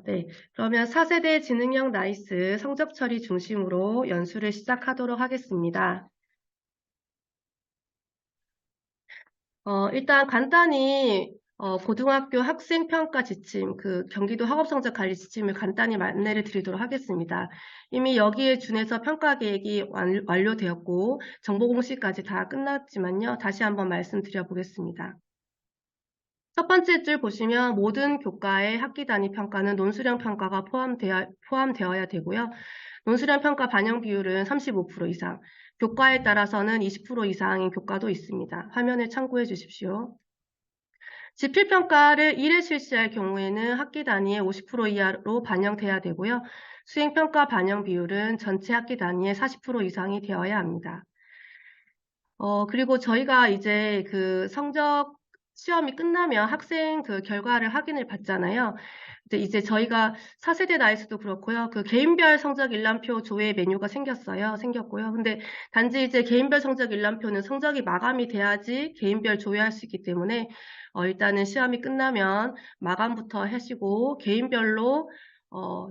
네. 그러면 4세대 지능형 나이스 성적 처리 중심으로 연수를 시작하도록 하겠습니다. 일단 간단히 고등학교 학생평가 지침, 경기도 학업성적관리 지침을 간단히 안내를 드리도록 하겠습니다. 이미 여기에 준해서 평가 계획이 완료되었고 정보 공시까지 다 끝났지만요. 다시 한번 말씀드려 보겠습니다. 첫 번째 줄 보시면 모든 교과의 학기 단위 평가는 논술형 평가가 포함되어야 되고요. 논술형 평가 반영 비율은 35% 이상, 교과에 따라서는 20% 이상인 교과도 있습니다. 화면을 참고해 주십시오. 지필평가를 1회 실시할 경우에는 학기 단위의 50% 이하로 반영돼야 되고요. 수행평가 반영 비율은 전체 학기 단위의 40% 이상이 되어야 합니다. 그리고 저희가 이제 성적 시험이 끝나면 학생 결과를 확인을 받잖아요. 이제 저희가 4세대 나이스도 그렇고요. 개인별 성적 일람표 조회 메뉴가 생겼고요. 근데 단지 이제 개인별 성적 일람표는 성적이 마감이 돼야지 개인별 조회할 수 있기 때문에 일단은 시험이 끝나면 마감부터 하시고 개인별로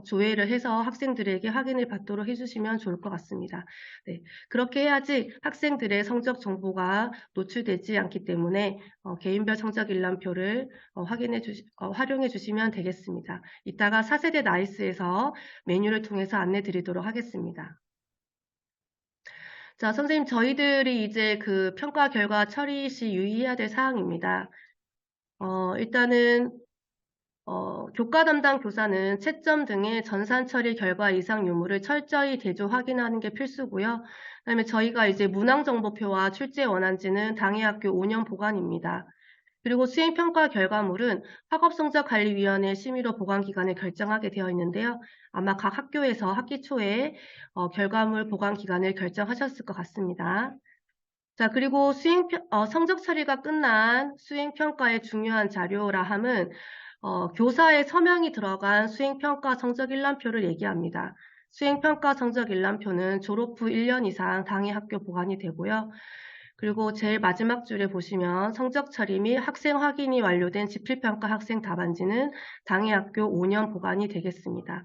조회를 해서 학생들에게 확인을 받도록 해주시면 좋을 것 같습니다. 네, 그렇게 해야지 학생들의 성적 정보가 노출되지 않기 때문에 개인별 성적 일람표를 활용해 주시면 되겠습니다. 이따가 4세대 나이스에서 메뉴를 통해서 안내 드리도록 하겠습니다. 자, 선생님, 저희들이 이제 평가 결과 처리 시 유의해야 될 사항입니다. 일단은 교과 담당 교사는 채점 등의 전산 처리 결과 이상 유무를 철저히 대조 확인하는 게 필수고요. 그다음에 저희가 이제 문항정보표와 출제 원안지는 당해 학교 5년 보관입니다. 그리고 수행평가 결과물은 학업성적관리위원회 심의로 보관 기간을 결정하게 되어 있는데요. 아마 각 학교에서 학기 초에 결과물 보관 기간을 결정하셨을 것 같습니다. 자, 그리고 성적 처리가 끝난 수행평가의 중요한 자료라 함은 교사의 서명이 들어간 수행평가 성적 일람표를 얘기합니다. 수행평가 성적 일람표는 졸업 후 1년 이상 당해 학교 보관이 되고요. 그리고 제일 마지막 줄에 보시면 성적 처리 및 학생 확인이 완료된 지필평가 학생 답안지는 당해 학교 5년 보관이 되겠습니다.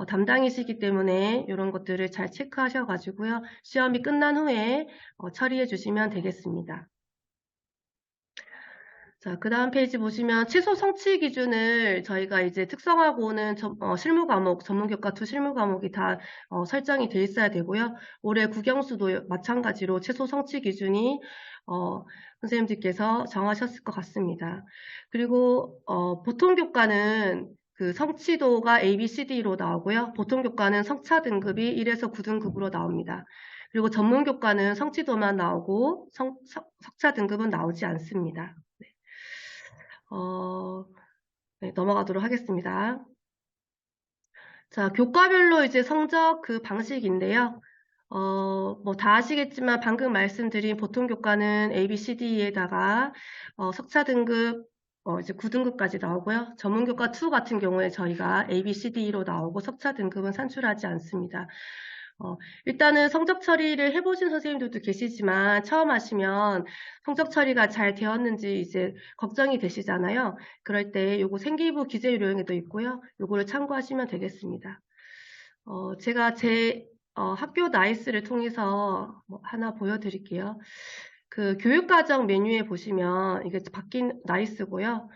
담당이시기 때문에 이런 것들을 잘 체크하셔가지고요. 시험이 끝난 후에 처리해 주시면 되겠습니다. 자, 그 다음 페이지 보시면 최소 성취 기준을 저희가 이제 특성화고는 실무 과목, 전문교과 2 실무 과목이 다 설정이 돼 있어야 되고요. 올해 국영수도 마찬가지로 최소 성취 기준이 선생님들께서 정하셨을 것 같습니다. 그리고 보통 교과는 성취도가 A, B, C, D로 나오고요. 보통 교과는 성차 등급이 1에서 9등급으로 나옵니다. 그리고 전문 교과는 성취도만 나오고 석차 등급은 나오지 않습니다. 네, 넘어가도록 하겠습니다. 자, 교과별로 이제 성적 방식인데요. 뭐 다 아시겠지만 방금 말씀드린 보통 교과는 A, B, C, D에다가 석차 등급 이제 9등급까지 나오고요. 전문 교과 2 같은 경우에 저희가 A, B, C, D로 나오고 석차 등급은 산출하지 않습니다. 일단은 성적 처리를 해보신 선생님들도 계시지만 처음 하시면 성적 처리가 잘 되었는지 이제 걱정이 되시잖아요. 그럴 때 요거 생기부 기재 요령에도 있고요. 요거를 참고하시면 되겠습니다. 제가 제 학교 나이스를 통해서 하나 보여드릴게요. 교육과정 메뉴에 보시면 이게 바뀐 나이스고요.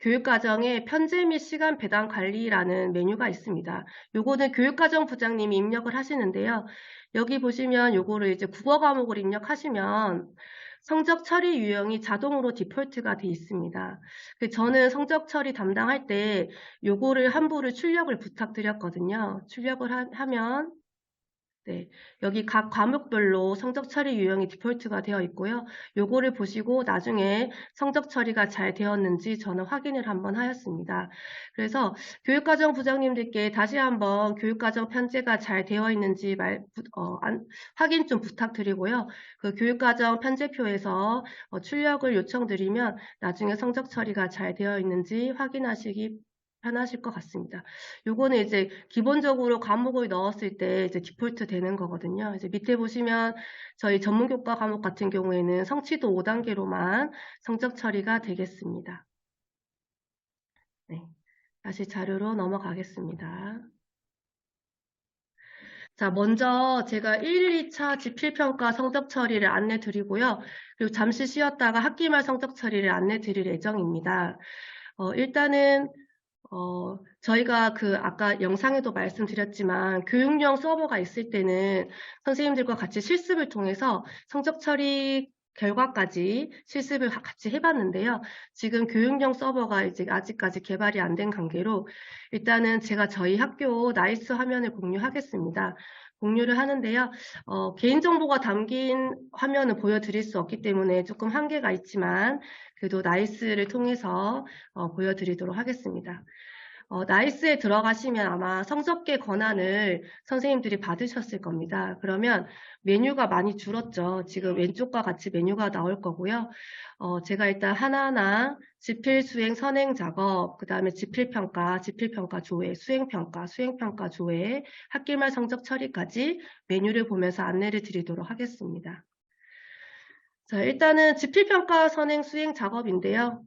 교육과정에 편제 및 시간 배당 관리라는 메뉴가 있습니다. 요거는 교육과정 부장님이 입력을 하시는데요. 여기 보시면 요거를 이제 국어 과목을 입력하시면 성적 처리 유형이 자동으로 디폴트가 돼 있습니다. 저는 성적 처리 담당할 때 요거를 한 부를 출력을 부탁드렸거든요. 출력을 하면 네, 여기 각 과목별로 성적 처리 유형이 디폴트가 되어 있고요. 요거를 보시고 나중에 성적 처리가 잘 되었는지 저는 확인을 한번 하였습니다. 그래서 교육과정 부장님들께 다시 한번 교육과정 편제가 잘 되어 있는지 확인 좀 부탁드리고요. 교육과정 편제표에서 출력을 요청드리면 나중에 성적 처리가 잘 되어 있는지 확인하시기 편하실 것 같습니다. 요거는 이제 기본적으로 과목을 넣었을 때 이제 디폴트 되는 거거든요. 이제 밑에 보시면 저희 전문교과 과목 같은 경우에는 성취도 5단계로만 성적 처리가 되겠습니다. 네. 다시 자료로 넘어가겠습니다. 자, 먼저 제가 1, 2차 지필평가 성적 처리를 안내 드리고요. 그리고 잠시 쉬었다가 학기말 성적 처리를 안내 드릴 예정입니다. 일단은 저희가 아까 영상에도 말씀드렸지만 교육용 서버가 있을 때는 선생님들과 같이 실습을 통해서 성적 처리 결과까지 실습을 같이 해봤는데요. 지금 교육용 서버가 이제 아직까지 개발이 안 된 관계로 일단은 제가 저희 학교 나이스 화면을 공유하겠습니다. 공유를 하는데요. 개인정보가 담긴 화면을 보여드릴 수 없기 때문에 조금 한계가 있지만 그래도 나이스를 통해서 보여드리도록 하겠습니다. 나이스에 들어가시면 아마 성적계 권한을 선생님들이 받으셨을 겁니다. 그러면 메뉴가 많이 줄었죠. 지금 왼쪽과 같이 메뉴가 나올 거고요. 제가 일단 하나하나 지필, 수행, 선행 작업, 그 다음에 지필평가, 지필평가 조회, 수행평가, 수행평가 조회, 학기말 성적 처리까지 메뉴를 보면서 안내를 드리도록 하겠습니다. 자, 일단은 지필평가, 선행, 수행 작업인데요.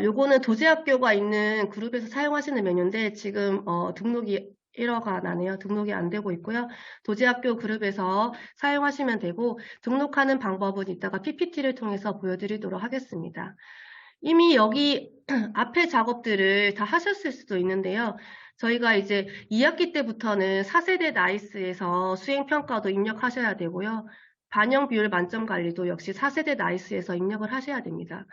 요거는 도제학교가 있는 그룹에서 사용하시는 메뉴인데 지금 등록이 에러가 나네요. 등록이 안 되고 있고요. 도제학교 그룹에서 사용하시면 되고 등록하는 방법은 이따가 PPT를 통해서 보여드리도록 하겠습니다. 이미 여기 앞에 작업들을 다 하셨을 수도 있는데요. 저희가 이제 2학기 때부터는 4세대 나이스에서 수행평가도 입력하셔야 되고요. 반영 비율 만점 관리도 역시 4세대 나이스에서 입력을 하셔야 됩니다.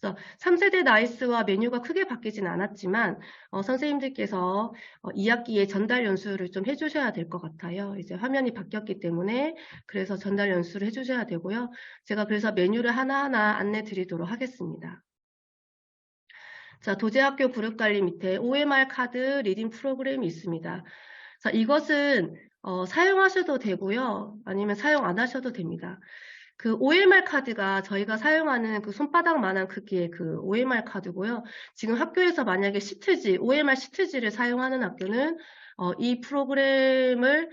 그래서 3세대 나이스와 메뉴가 크게 바뀌진 않았지만 선생님들께서 2학기에 전달 연수를 좀 해주셔야 될 것 같아요. 이제 화면이 바뀌었기 때문에 그래서 전달 연수를 해주셔야 되고요. 제가 그래서 메뉴를 하나하나 안내 드리도록 하겠습니다. 자, 도제학교 그룹관리 밑에 OMR 카드 리딩 프로그램이 있습니다. 자, 이것은 사용하셔도 되고요. 아니면 사용 안 하셔도 됩니다. 그 OMR 카드가 저희가 사용하는 그 손바닥만한 크기의 그 OMR 카드고요. 지금 학교에서 만약에 시트지, OMR 시트지를 사용하는 학교는 이 프로그램을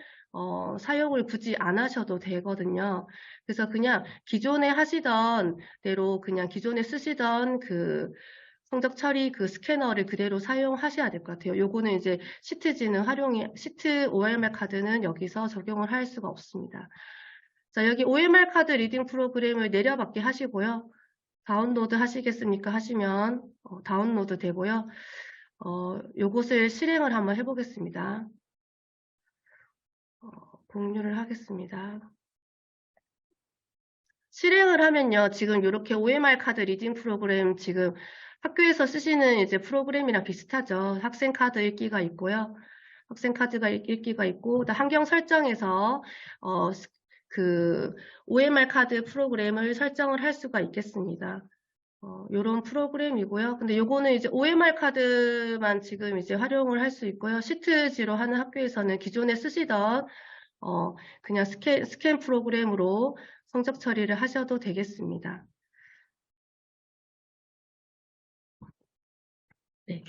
사용을 굳이 안 하셔도 되거든요. 그래서 그냥 기존에 하시던 대로 그냥 기존에 쓰시던 그 성적 처리 그 스캐너를 그대로 사용하셔야 될 것 같아요. 요거는 이제 시트 OMR 카드는 여기서 적용을 할 수가 없습니다. 자, 여기 OMR 카드 리딩 프로그램을 내려받게 하시고요. 다운로드 하시겠습니까? 하시면 다운로드 되고요. 요것을 실행을 한번 해보겠습니다. 공유를 하겠습니다. 실행을 하면요. 지금 이렇게 OMR 카드 리딩 프로그램 지금 학교에서 쓰시는 이제 프로그램이랑 비슷하죠. 학생 카드 읽기가 있고요. 학생 카드가 읽기가 있고, 환경 설정에서 그 OMR 카드 프로그램을 설정을 할 수가 있겠습니다. 요런 프로그램이고요. 근데 요거는 이제 OMR 카드만 지금 이제 활용을 할 수 있고요. 시트지로 하는 학교에서는 기존에 쓰시던 그냥 스캔 프로그램으로 성적 처리를 하셔도 되겠습니다. 네.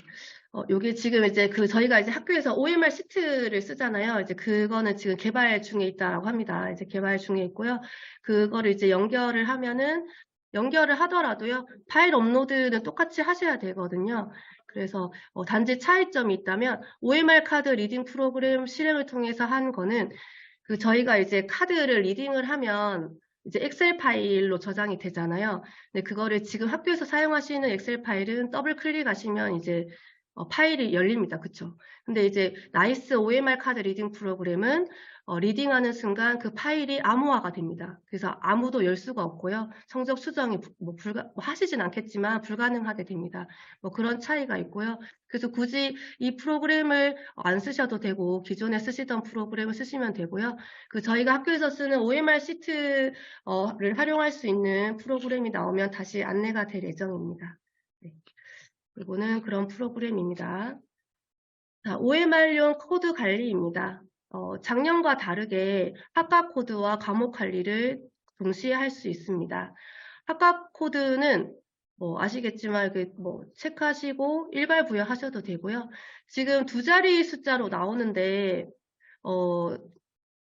요게 지금 이제 저희가 이제 학교에서 OMR 시트를 쓰잖아요. 이제 그거는 지금 개발 중에 있다라고 합니다. 이제 개발 중에 있고요. 그거를 이제 연결을 하더라도요. 파일 업로드는 똑같이 하셔야 되거든요. 그래서 단지 차이점이 있다면 OMR 카드 리딩 프로그램 실행을 통해서 한 거는 저희가 이제 카드를 리딩을 하면 이제 엑셀 파일로 저장이 되잖아요. 근데 그거를 지금 학교에서 사용하시는 엑셀 파일은 더블 클릭하시면 이제 파일이 열립니다. 그쵸? 근데 이제 나이스 OMR 카드 리딩 프로그램은 리딩하는 순간 그 파일이 암호화가 됩니다. 그래서 아무도 열 수가 없고요. 성적 수정이 뭐 하시진 않겠지만 불가능하게 됩니다. 뭐 그런 차이가 있고요. 그래서 굳이 이 프로그램을 안 쓰셔도 되고 기존에 쓰시던 프로그램을 쓰시면 되고요. 저희가 학교에서 쓰는 OMR 시트를 활용할 수 있는 프로그램이 나오면 다시 안내가 될 예정입니다. 네. 이거는 그런 프로그램입니다. 자, OMR용 코드 관리입니다. 작년과 다르게 학과 코드와 과목 관리를 동시에 할 수 있습니다. 학과 코드는 뭐 아시겠지만 뭐 체크하시고 일괄 부여하셔도 되고요. 지금 두 자리 숫자로 나오는데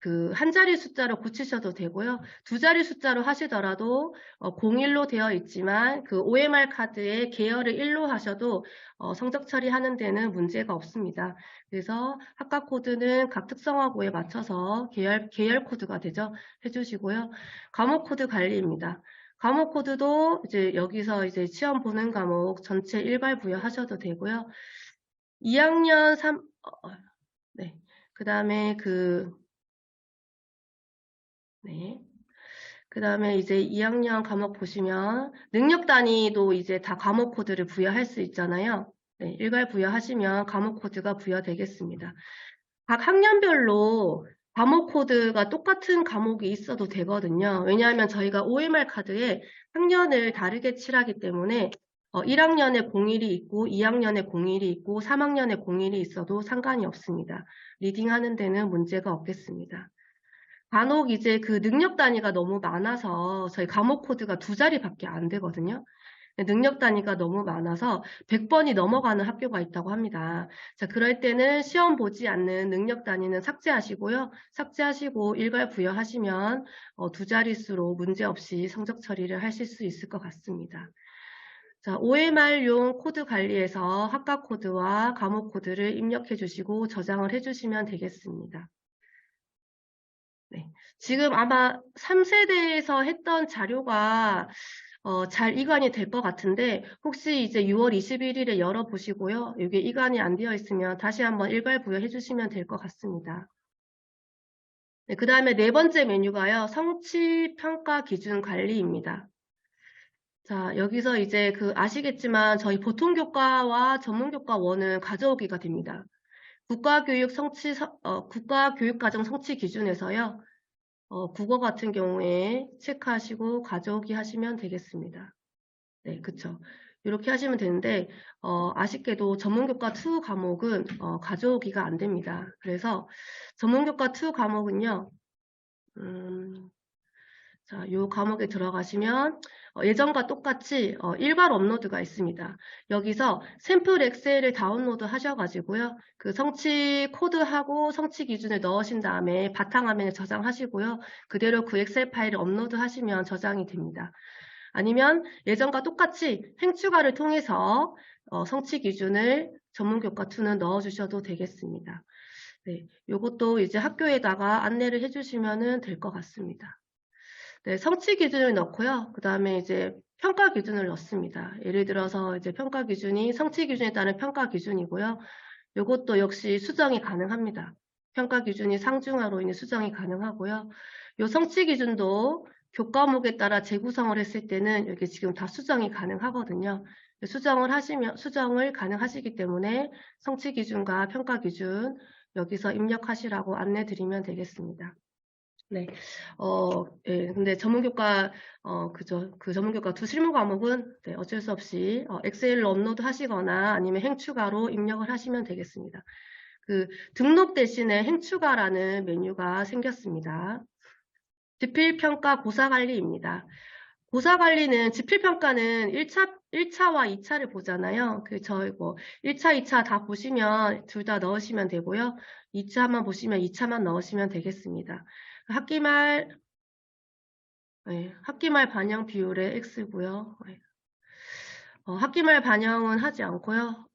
그 한 자리 숫자로 고치셔도 되고요. 두 자리 숫자로 하시더라도 01로 되어 있지만 그 OMR 카드의 계열을 1로 하셔도 성적 처리하는 데는 문제가 없습니다. 그래서 학과 코드는 각 특성화고에 맞춰서 계열 코드가 되죠. 해주시고요. 과목 코드 관리입니다. 과목 코드도 이제 여기서 이제 시험 보는 과목 전체 일괄 부여하셔도 되고요. 2학년 3, 네. 그 다음에 네. 그 다음에 이제 2학년 과목 보시면 능력 단위도 이제 다 과목 코드를 부여할 수 있잖아요. 네, 일괄 부여하시면 과목 코드가 부여되겠습니다. 각 학년별로 과목 코드가 똑같은 과목이 있어도 되거든요. 왜냐하면 저희가 OMR 카드에 학년을 다르게 칠하기 때문에 1학년에 01이 있고 2학년에 01이 있고 3학년에 01이 있어도 상관이 없습니다. 리딩하는 데는 문제가 없겠습니다. 간혹 이제 그 능력 단위가 너무 많아서 저희 과목 코드가 두 자리밖에 안 되거든요. 능력 단위가 너무 많아서 100번이 넘어가는 학교가 있다고 합니다. 자, 그럴 때는 시험 보지 않는 능력 단위는 삭제하시고요. 삭제하시고 일괄 부여하시면 두 자릿수로 문제없이 성적 처리를 하실 수 있을 것 같습니다. 자, OMR용 코드 관리에서 학과 코드와 과목 코드를 입력해 주시고 저장을 해 주시면 되겠습니다. 네. 지금 아마 3세대에서 했던 자료가 잘 이관이 될 것 같은데 혹시 이제 6월 21일에 열어보시고요. 이게 이관이 안 되어 있으면 다시 한번 일괄 부여해 주시면 될 것 같습니다. 네, 그 다음에 네 번째 메뉴가요. 성취 평가 기준 관리입니다. 자, 여기서 이제 아시겠지만 저희 보통교과와 전문교과 1을 가져오기가 됩니다. 국가교육과정 성취 기준에서요. 국어 같은 경우에 체크하시고 가져오기 하시면 되겠습니다. 네, 그쵸. 이렇게 하시면 되는데, 아쉽게도 전문교과 2 과목은, 가져오기가 안 됩니다. 그래서 전문교과 2 과목은요, 자, 요 과목에 들어가시면 예전과 똑같이 일괄 업로드가 있습니다. 여기서 샘플 엑셀을 다운로드 하셔가지고요. 그 성취 코드하고 성취 기준을 넣으신 다음에 바탕화면에 저장하시고요. 그대로 그 엑셀 파일을 업로드 하시면 저장이 됩니다. 아니면 예전과 똑같이 행추가를 통해서 성취 기준을 전문교과2는 넣어주셔도 되겠습니다. 네, 요것도 이제 학교에다가 안내를 해주시면 될 것 같습니다. 네, 성취 기준을 넣고요. 그 다음에 이제 평가 기준을 넣습니다. 예를 들어서 이제 평가 기준이 성취 기준에 따른 평가 기준이고요. 이것도 역시 수정이 가능합니다. 평가 기준이 상중하로 인해 수정이 가능하고요. 이 성취 기준도 교과목에 따라 재구성을 했을 때는 여기 지금 다 수정이 가능하거든요. 수정을 가능하시기 때문에 성취 기준과 평가 기준 여기서 입력하시라고 안내 드리면 되겠습니다. 네. 예, 근데 전문교과, 그죠. 그 전문교과 2 실무 과목은, 네, 어쩔 수 없이, 엑셀로 업로드 하시거나 아니면 행추가로 입력을 하시면 되겠습니다. 등록 대신에 행추가라는 메뉴가 생겼습니다. 지필평가 고사관리입니다. 고사관리는 지필평가는 1차와 2차를 보잖아요. 저희 1차, 2차 다 보시면 둘 다 넣으시면 되고요. 2차만 보시면 2차만 넣으시면 되겠습니다. 학기말 반영 비율의 X고요. 학기말 반영은 하지 않고요.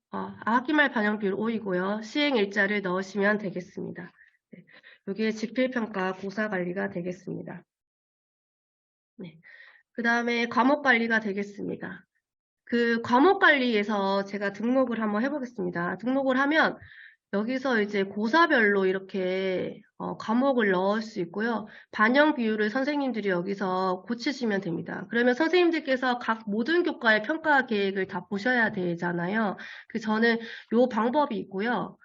학기말 반영 비율 5이고요. 시행 일자를 넣으시면 되겠습니다. 네, 여기에 지필평가 고사관리가 되겠습니다. 네. 그 다음에 과목 관리가 되겠습니다. 과목 관리에서 제가 등록을 한번 해보겠습니다. 등록을 하면 여기서 이제 고사별로 이렇게 과목을 넣을 수 있고요. 반영 비율을 선생님들이 여기서 고치시면 됩니다. 그러면 선생님들께서 각 모든 교과의 평가 계획을 다 보셔야 되잖아요. 저는 요 방법이 있고요.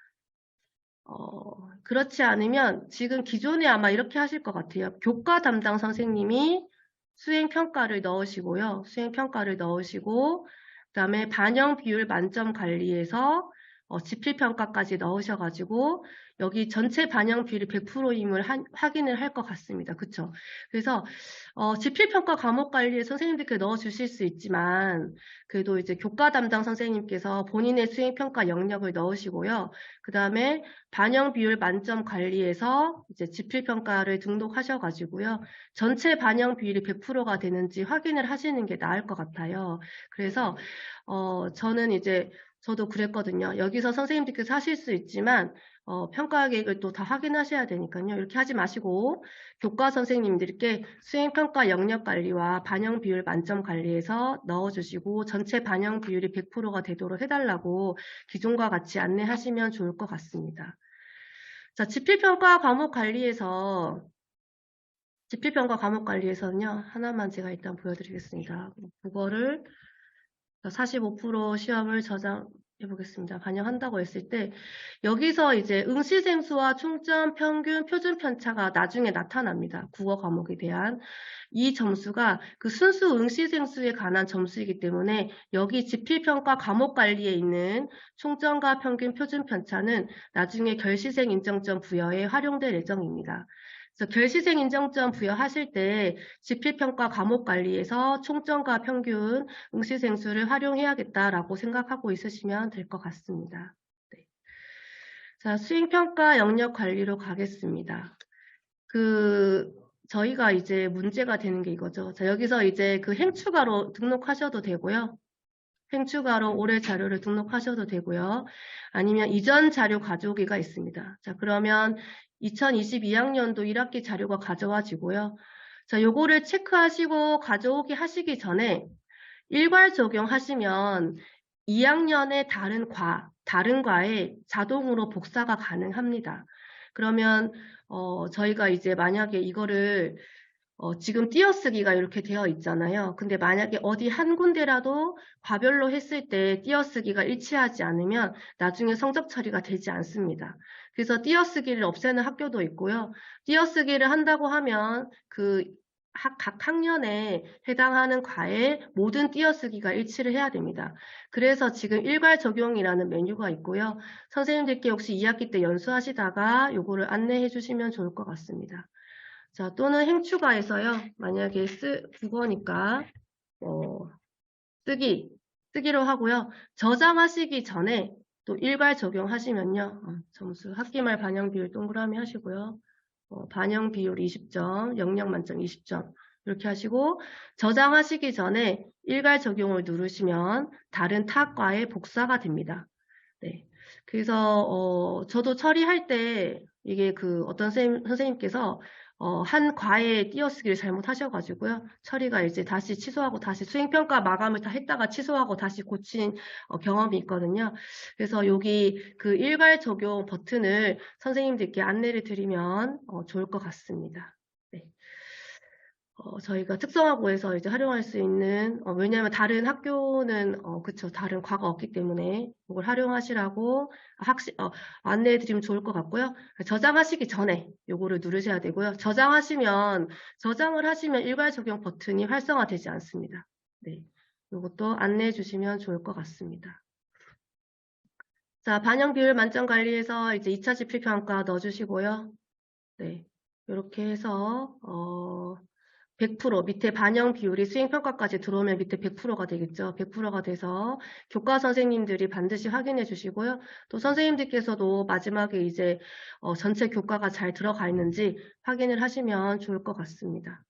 그렇지 않으면 지금 기존에 아마 이렇게 하실 것 같아요. 교과 담당 선생님이 수행평가를 넣으시고요. 수행평가를 넣으시고 그 다음에 반영 비율 만점 관리에서 지필평가까지 넣으셔가지고 여기 전체 반영 비율이 100%임을 확인을 할 것 같습니다. 그쵸? 그래서 지필평가 과목 관리에 선생님들께 넣어주실 수 있지만 그래도 이제 교과 담당 선생님께서 본인의 수행평가 영역을 넣으시고요. 그 다음에 반영 비율 만점 관리에서 이제 지필평가를 등록하셔가지고요. 전체 반영 비율이 100%가 되는지 확인을 하시는 게 나을 것 같아요. 그래서 저는 이제 저도 그랬거든요. 여기서 선생님들께서 하실 수 있지만 평가 계획을 또 다 확인하셔야 되니까요. 이렇게 하지 마시고 교과 선생님들께 수행평가 영역 관리와 반영 비율 만점 관리에서 넣어주시고 전체 반영 비율이 100%가 되도록 해달라고 기존과 같이 안내하시면 좋을 것 같습니다. 자, 지필평가 과목 관리에서는요. 하나만 제가 일단 보여드리겠습니다. 국어를 45% 시험을 저장해 보겠습니다. 반영한다고 했을 때 여기서 이제 응시생수와 충점, 평균, 표준 편차가 나중에 나타납니다. 국어 과목에 대한 이 점수가 그 순수 응시생수에 관한 점수이기 때문에 여기 지필평가 과목 관리에 있는 총점과 평균, 표준 편차는 나중에 결시생 인정점 부여에 활용될 예정입니다. 그래서 결시생 인정점 부여하실 때 지필평가 과목 관리에서 총점과 평균, 응시생수를 활용해야겠다라고 생각하고 있으시면 될 것 같습니다. 네. 자, 수행평가 영역 관리로 가겠습니다. 저희가 이제 문제가 되는 게 이거죠. 자, 여기서 이제 그 행추가로 등록하셔도 되고요. 행추가로 올해 자료를 등록하셔도 되고요. 아니면 이전 자료 가져오기가 있습니다. 자, 그러면 2022학년도 1학기 자료가 가져와지고요. 자, 요거를 체크하시고 가져오기 하시기 전에 일괄 적용하시면 2학년의 다른 과에 자동으로 복사가 가능합니다. 그러면 저희가 이제 만약에 이거를 지금 띄어쓰기가 이렇게 되어 있잖아요. 근데 만약에 어디 한 군데라도 과별로 했을 때 띄어쓰기가 일치하지 않으면 나중에 성적 처리가 되지 않습니다. 그래서 띄어쓰기를 없애는 학교도 있고요. 띄어쓰기를 한다고 하면 각 학년에 해당하는 과에 모든 띄어쓰기가 일치를 해야 됩니다. 그래서 지금 일괄 적용이라는 메뉴가 있고요. 선생님들께 혹시 2학기 때 연수하시다가 요거를 안내해 주시면 좋을 것 같습니다. 자, 또는 행추가에서요. 만약에 국어니까 쓰기로 하고요. 저장하시기 전에 또 일괄 적용하시면요. 점수 학기말 반영 비율 동그라미 하시고요. 반영 비율 20점, 영역 만점 20점 이렇게 하시고 저장하시기 전에 일괄 적용을 누르시면 다른 타과에 복사가 됩니다. 네. 그래서 저도 처리할 때 이게 어떤 선생님께서 한 과에 띄어쓰기를 잘못하셔가지고요. 처리가 이제 다시 취소하고 다시 수행평가 마감을 다 했다가 취소하고 다시 고친 경험이 있거든요. 그래서 여기 그 일괄 적용 버튼을 선생님들께 안내를 드리면 좋을 것 같습니다. 네. 저희가 특성화고에서 이제 활용할 수 있는, 왜냐하면 다른 학교는, 그쵸, 다른 과가 없기 때문에 이걸 활용하시라고 안내해 드리면 좋을 것 같고요. 저장하시기 전에 요거를 누르셔야 되고요. 저장을 하시면 일괄 적용 버튼이 활성화되지 않습니다. 네. 요것도 안내해 주시면 좋을 것 같습니다. 자, 반영 비율 만점 관리해서 이제 2차 지필평가 넣어주시고요. 네. 이렇게 해서, 100% 밑에 반영 비율이 수행평가까지 들어오면 밑에 100%가 되겠죠. 100%가 돼서 교과 선생님들이 반드시 확인해 주시고요. 또 선생님들께서도 마지막에 이제 전체 교과가 잘 들어가 있는지 확인을 하시면 좋을 것 같습니다.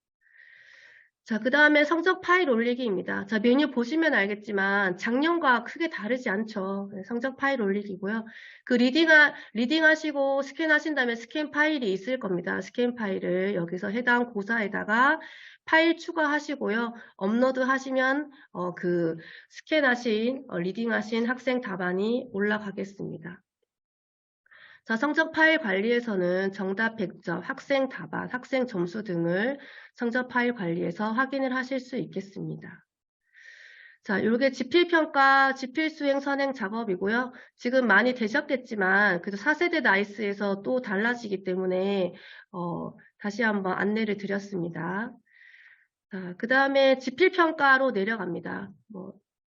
자, 그 다음에 성적 파일 올리기입니다. 자, 메뉴 보시면 알겠지만 작년과 크게 다르지 않죠. 성적 파일 올리기고요. 리딩하시고 스캔하신 다음에 스캔 파일이 있을 겁니다. 스캔 파일을 여기서 해당 고사에다가 파일 추가하시고요. 업로드 하시면 스캔하신, 리딩하신 학생 답안이 올라가겠습니다. 자, 성적 파일 관리에서는 정답 100점, 학생 답안, 학생 점수 등을 성적 파일 관리에서 확인을 하실 수 있겠습니다. 자, 이게 지필평가, 지필수행 선행 작업이고요. 지금 많이 되셨겠지만, 그래도 4세대 나이스에서 또 달라지기 때문에, 다시 한번 안내를 드렸습니다. 자, 그 다음에 지필평가로 내려갑니다.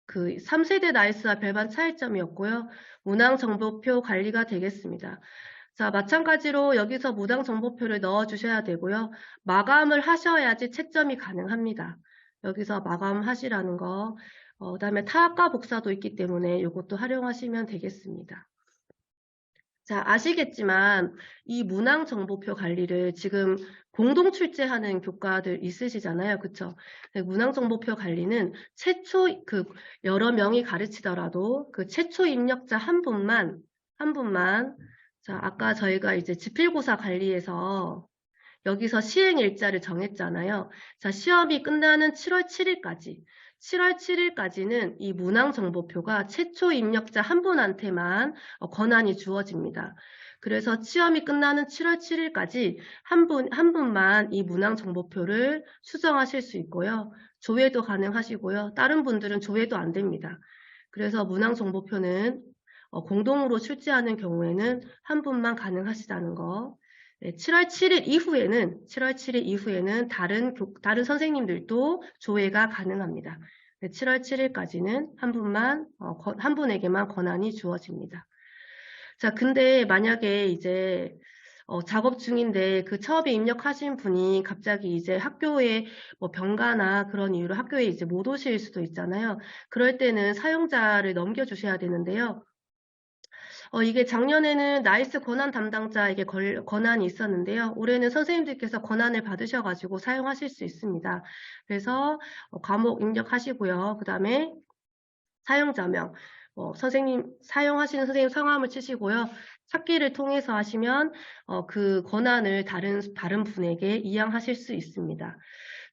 3세대 나이스와 별반 차이점이었고요. 문항정보표 관리가 되겠습니다. 자, 마찬가지로 여기서 무당 정보표를 넣어주셔야 되고요. 마감을 하셔야지 채점이 가능합니다. 여기서 마감하시라는 거, 그다음에 타악과 복사도 있기 때문에 이것도 활용하시면 되겠습니다. 자, 아시겠지만 이 문항 정보표 관리를 지금 공동 출제하는 교과들 있으시잖아요. 그쵸? 문항 정보표 관리는 최초 여러 명이 가르치더라도 그 최초 입력자 한 분만 자, 아까 저희가 이제 지필고사 관리에서 여기서 시행 일자를 정했잖아요. 자, 시험이 끝나는 7월 7일까지는 이 문항정보표가 최초 입력자 한 분한테만 권한이 주어집니다. 그래서 시험이 끝나는 7월 7일까지 한 분만 이 문항정보표를 수정하실 수 있고요. 조회도 가능하시고요. 다른 분들은 조회도 안 됩니다. 그래서 문항정보표는 공동으로 출제하는 경우에는 한 분만 가능하시다는 거. 네, 7월 7일 이후에는 다른 선생님들도 조회가 가능합니다. 네, 7월 7일까지는 한 분에게만 권한이 주어집니다. 자, 근데 만약에 이제 작업 중인데 그 처음에 입력하신 분이 갑자기 이제 학교에 뭐 병가나 그런 이유로 학교에 이제 못 오실 수도 있잖아요. 그럴 때는 사용자를 넘겨주셔야 되는데요. 이게 작년에는 나이스 권한 담당자에게 권한이 있었는데요. 올해는 선생님들께서 권한을 받으셔가지고 사용하실 수 있습니다. 그래서 과목 입력하시고요. 그 다음에 사용자명, 사용하시는 선생님 성함을 치시고요. 찾기를 통해서 하시면 그 권한을 다른 분에게 이양하실 수 있습니다.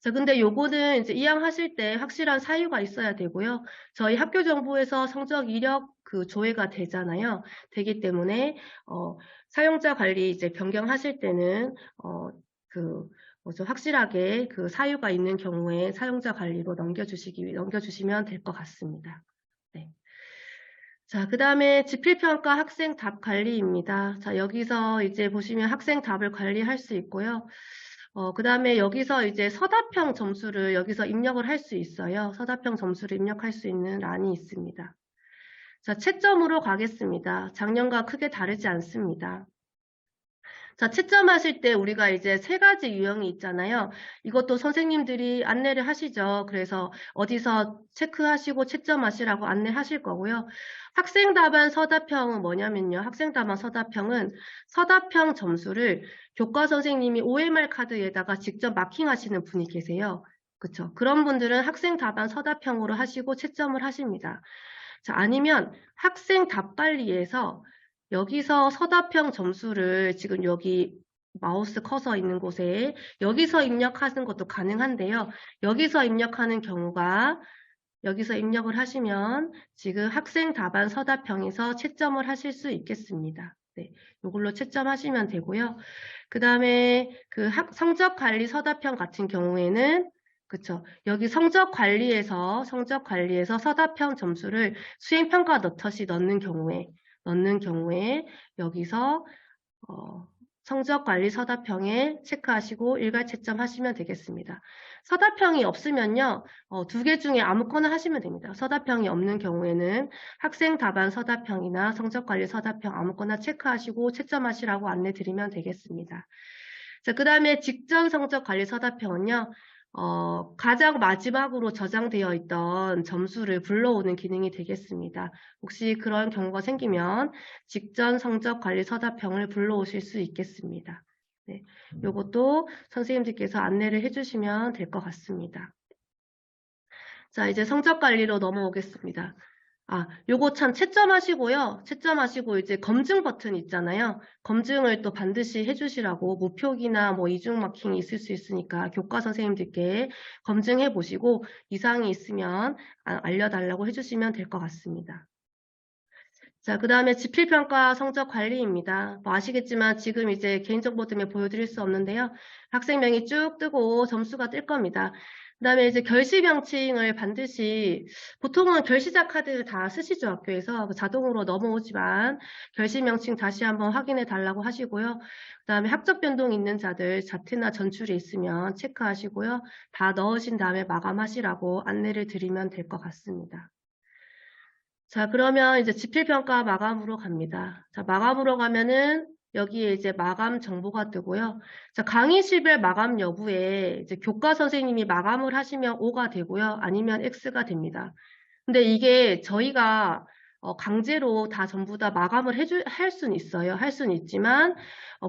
자, 근데 요거는 이제 이양하실 때 확실한 사유가 있어야 되고요. 저희 학교 정보에서 성적 이력 그 조회가 되기 때문에, 사용자 관리 이제 변경하실 때는, 확실하게 그 사유가 있는 경우에 사용자 관리로 넘겨주시면 될 것 같습니다. 네. 자, 그 다음에 지필평가 학생 답 관리입니다. 자, 여기서 이제 보시면 학생 답을 관리할 수 있고요. 그 다음에 여기서 이제 서답형 점수를 여기서 입력을 할 수 있어요. 서답형 점수를 입력할 수 있는 란이 있습니다. 자, 채점으로 가겠습니다. 작년과 크게 다르지 않습니다. 자, 채점하실 때 우리가 이제 세 가지 유형이 있잖아요. 이것도 선생님들이 안내를 하시죠. 그래서 어디서 체크하시고 채점하시라고 안내하실 거고요. 학생 답안 서답형은 뭐냐면요. 학생 답안 서답형은 서답형 점수를 교과 선생님이 OMR 카드에다가 직접 마킹하시는 분이 계세요. 그쵸? 그런 분들은 학생 답안 서답형으로 하시고 채점을 하십니다. 자, 아니면 학생 답 관리에서 여기서 서답형 점수를 지금 여기 마우스 커서 있는 곳에 여기서 입력하는 것도 가능한데요. 여기서 입력을 하시면 지금 학생 답안 서답형에서 채점을 하실 수 있겠습니다. 네, 이걸로 채점하시면 되고요. 그 다음에 그 성적 관리 서답형 같은 경우에는 그쵸. 여기 성적 관리에서 서답형 점수를 수행평가 넣듯이 넣는 경우에 여기서 성적관리 서답형에 체크하시고 일괄 채점하시면 되겠습니다. 서답형이 없으면요. 두 개 중에 아무거나 하시면 됩니다. 서답형이 없는 경우에는 학생 답안 서답형이나 성적관리 서답형 아무거나 체크하시고 채점하시라고 안내 드리면 되겠습니다. 자, 그 다음에 직전 성적관리 서답형은요. 가장 마지막으로 저장되어 있던 점수를 불러오는 기능이 되겠습니다. 혹시 그런 경우가 생기면 직전 성적 관리 서답형을 불러오실 수 있겠습니다. 네, 요것도 선생님들께서 안내를 해주시면 될 것 같습니다. 자, 이제 성적 관리로 넘어오겠습니다. 요거 참 채점하시고요. 채점하시고 이제 검증 버튼 있잖아요. 검증을 또 반드시 해주시라고 무표기나 뭐 이중 마킹이 있을 수 있으니까 교과 선생님들께 검증해 보시고 이상이 있으면 알려달라고 해주시면 될 것 같습니다. 자, 그 다음에 지필평가 성적 관리입니다. 뭐 아시겠지만 지금 이제 개인정보 때문에 보여드릴 수 없는데요. 학생명이 쭉 뜨고 점수가 뜰 겁니다. 그 다음에 이제 결시 명칭을 반드시, 보통은 결시자 카드 다 쓰시죠, 학교에서. 자동으로 넘어오지만 결시 명칭 다시 한번 확인해 달라고 하시고요. 그 다음에 학적 변동 있는 자들 자퇴나 전출이 있으면 체크하시고요. 다 넣으신 다음에 마감하시라고 안내를 드리면 될 것 같습니다. 자, 그러면 이제 지필평가 마감으로 갑니다. 자, 마감으로 가면은 여기에 이제 마감 정보가 뜨고요. 자, 강의실별 마감 여부에 이제 교과 선생님이 마감을 하시면 O가 되고요. 아니면 X가 됩니다. 근데 이게 저희가 강제로 다 전부 다 마감을 할 수는 있어요. 할 수는 있지만,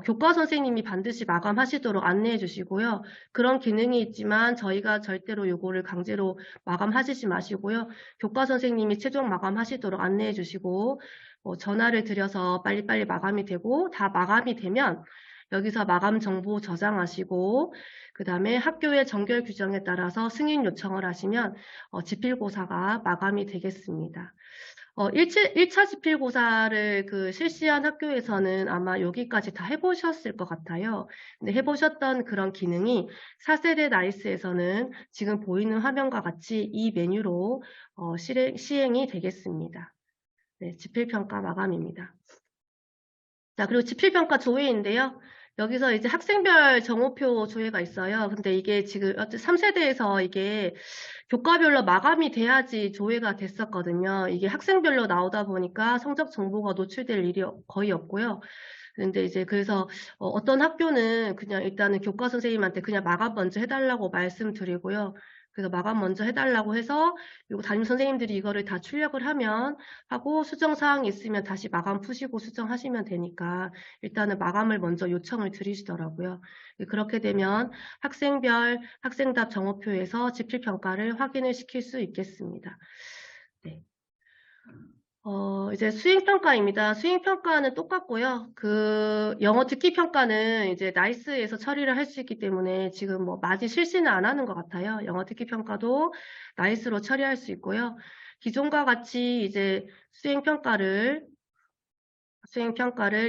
교과 선생님이 반드시 마감하시도록 안내해 주시고요. 그런 기능이 있지만 저희가 절대로 요거를 강제로 마감하시지 마시고요. 교과 선생님이 최종 마감하시도록 안내해 주시고, 전화를 드려서 빨리빨리 마감이 되고, 다 마감이 되면 여기서 마감 정보 저장하시고, 그 다음에 학교의 정결 규정에 따라서 승인 요청을 하시면 지필고사가 마감이 되겠습니다. 1차 지필고사를 실시한 학교에서는 아마 여기까지 다 해보셨을 것 같아요. 근데 해보셨던 그런 기능이 4세대 나이스에서는 지금 보이는 화면과 같이 이 메뉴로 시행이 되겠습니다. 네, 지필평가 마감입니다. 자, 그리고 지필평가 조회인데요. 여기서 이제 학생별 정오표 조회가 있어요. 근데 이게 지금 3세대에서 이게 교과별로 마감이 돼야지 조회가 됐었거든요. 이게 학생별로 나오다 보니까 성적 정보가 노출될 일이 거의 없고요. 근데 이제 그래서 어떤 학교는 그냥 일단은 교과 선생님한테 그냥 마감 먼저 해달라고 말씀드리고요. 그래서 마감 먼저 해달라고 해서 요 담임 선생님들이 이거를 다 출력을 하고 수정 사항이 있으면 다시 마감 푸시고 수정하시면 되니까 일단은 마감을 먼저 요청을 드리시더라고요. 그렇게 되면 학생별 학생답 정오표에서 지필평가를 확인을 시킬 수 있겠습니다. 네. 이제 수행평가입니다. 수행평가는 똑같고요. 영어 듣기 평가는 이제 나이스에서 처리를 할 수 있기 때문에 지금 뭐 많이 실시는 안 하는 것 같아요. 영어 듣기 평가도 나이스로 처리할 수 있고요. 기존과 같이 이제 수행평가를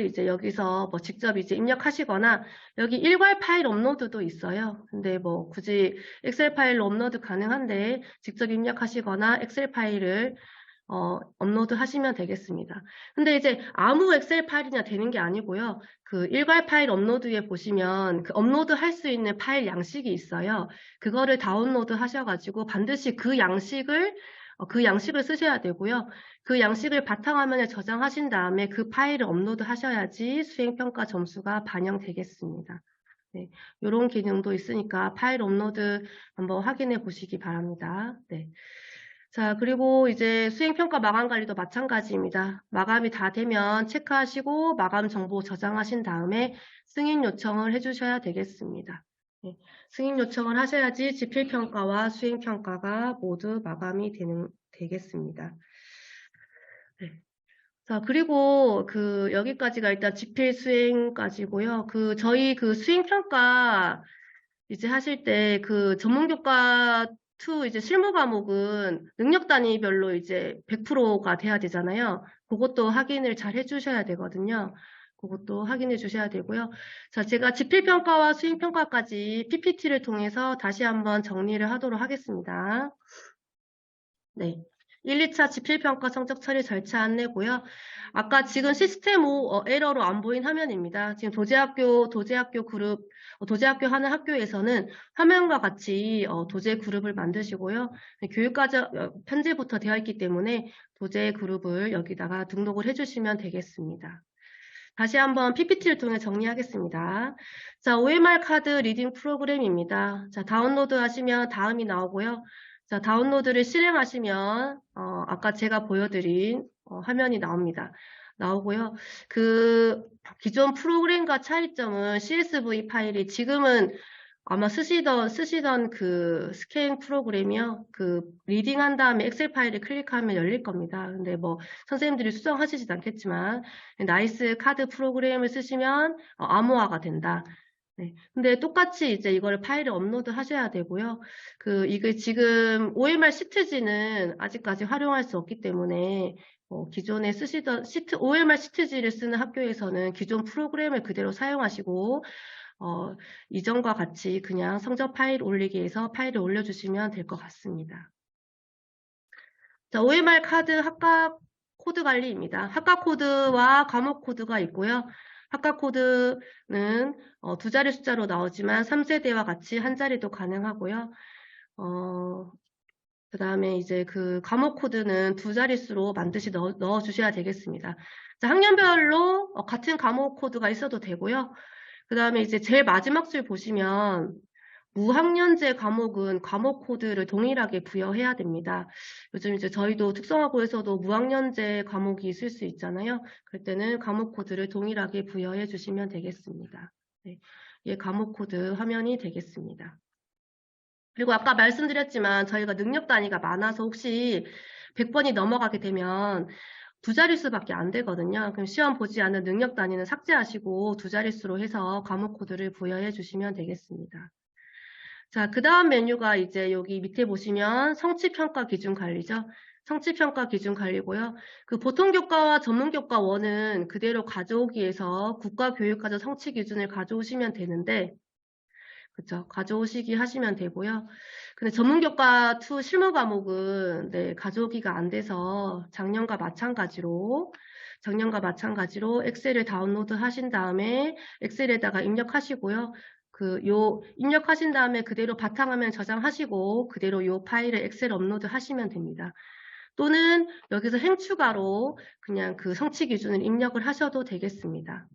이제 여기서 뭐 직접 이제 입력하시거나 여기 일괄 파일 업로드도 있어요. 근데 뭐 굳이 엑셀 파일로 업로드 가능한데 직접 입력하시거나 엑셀 파일을 업로드 하시면 되겠습니다. 근데 이제 아무 엑셀 파일이나 되는 게 아니고요. 일괄 파일 업로드에 보시면 업로드 할 수 있는 파일 양식이 있어요. 그거를 다운로드 하셔가지고 반드시 그 양식을 쓰셔야 되고요. 그 양식을 바탕화면에 저장하신 다음에 그 파일을 업로드 하셔야지 수행평가 점수가 반영되겠습니다. 네, 이런 기능도 있으니까 파일 업로드 한번 확인해 보시기 바랍니다. 네. 자, 그리고 이제 수행평가 마감 관리도 마찬가지입니다. 마감이 다 되면 체크하시고 마감 정보 저장하신 다음에 승인 요청을 해주셔야 되겠습니다. 네, 승인 요청을 하셔야지 지필평가와 수행평가가 모두 마감이 되겠습니다. 네. 자, 그리고 여기까지가 일단 지필 수행까지고요. 저희 수행평가 이제 하실 때 전문교과 2 이제 실무 과목은 능력 단위별로 이제 100%가 돼야 되잖아요. 그것도 확인을 잘 해주셔야 되거든요. 그것도 확인해 주셔야 되고요. 자, 제가 지필평가와 수행평가까지 PPT를 통해서 다시 한번 정리를 하도록 하겠습니다. 네. 1, 2차 지필평가 성적 처리 절차 안내고요. 아까 지금 시스템 5 에러로 안 보인 화면입니다. 지금 도제학교 그룹, 도제학교 하는 학교에서는 화면과 같이 도제 그룹을 만드시고요. 교육과정 편제부터 되어 있기 때문에 도제 그룹을 여기다가 등록을 해주시면 되겠습니다. 다시 한번 PPT를 통해 정리하겠습니다. 자, OMR 카드 리딩 프로그램입니다. 자, 다운로드 하시면 다음이 나오고요. 자, 다운로드를 실행하시면 아까 제가 보여드린 화면이 나오고요. 기존 프로그램과 차이점은 CSV 파일이 지금은 아마 쓰시던 스캔 프로그램이요. 리딩한 다음에 엑셀 파일을 클릭하면 열릴 겁니다. 근데 뭐 선생님들이 수정하시진 않겠지만 나이스 카드 프로그램을 쓰시면 암호화가 된다. 네. 근데 똑같이 이제 이걸 파일을 업로드 하셔야 되고요. 이게 지금 OMR 시트지는 아직까지 활용할 수 없기 때문에 기존에 쓰시던 OMR 시트지를 쓰는 학교에서는 기존 프로그램을 그대로 사용하시고 이전과 같이 그냥 성적 파일 올리기에서 파일을 올려주시면 될 것 같습니다. 자, OMR 카드 학과 코드 관리입니다. 학과 코드와 과목 코드가 있고요. 학과 코드는 2자리 숫자로 나오지만 3세대와 같이 한 자리도 가능하고요. 그 다음에 이제 그 과목 코드는 2자릿수로 반드시 넣어 주셔야 되겠습니다. 자, 학년별로 같은 과목 코드가 있어도 되고요. 그 다음에 이제 제일 마지막 줄 보시면 무학년제 과목은 과목 코드를 동일하게 부여해야 됩니다. 요즘 이제 저희도 특성화고에서도 무학년제 과목이 있을 수 있잖아요. 그럴 때는 과목 코드를 동일하게 부여해 주시면 되겠습니다. 네, 이 과목 코드 화면이 되겠습니다. 그리고 아까 말씀드렸지만 저희가 능력 단위가 많아서 혹시 100번이 넘어가게 되면 2자릿수밖에 안 되거든요. 그럼 시험 보지 않은 능력 단위는 삭제하시고 2자릿수로 해서 과목 코드를 부여해 주시면 되겠습니다. 자, 그 다음 메뉴가 이제 여기 밑에 보시면 성취평가 기준 관리죠. 성취평가 기준 관리고요. 그 보통교과와 전문교과 1은 그대로 가져오기 위해서 국가교육과정 성취 기준을 가져오시면 되는데, 그쵸. 가져오시기 하시면 되고요. 근데 전문교과 2 실무 과목은 네, 가져오기가 안 돼서 작년과 마찬가지로 엑셀을 다운로드 하신 다음에 엑셀에다가 입력하시고요. 입력하신 다음에 그대로 바탕화면 저장하시고 그대로 요 파일을 엑셀 업로드 하시면 됩니다. 또는 여기서 행추가로 그냥 그 성취 기준을 입력을 하셔도 되겠습니다.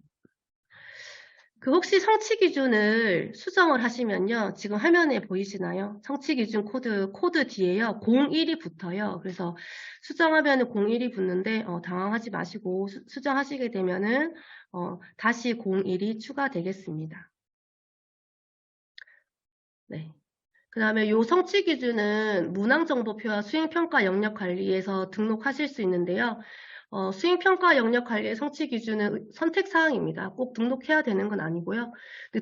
혹시 성취 기준을 수정을 하시면요. 지금 화면에 보이시나요? 성취 기준 코드 뒤에요. 01이 붙어요. 그래서 수정하면은 01이 붙는데, 당황하지 마시고 수정하시게 되면은, 다시 01이 추가되겠습니다. 네. 그 다음에 요 성취 기준은 문항정보표와 수행평가 영역 관리에서 등록하실 수 있는데요. 수행평가 영역 관리의 성취 기준은 선택사항입니다. 꼭 등록해야 되는 건 아니고요.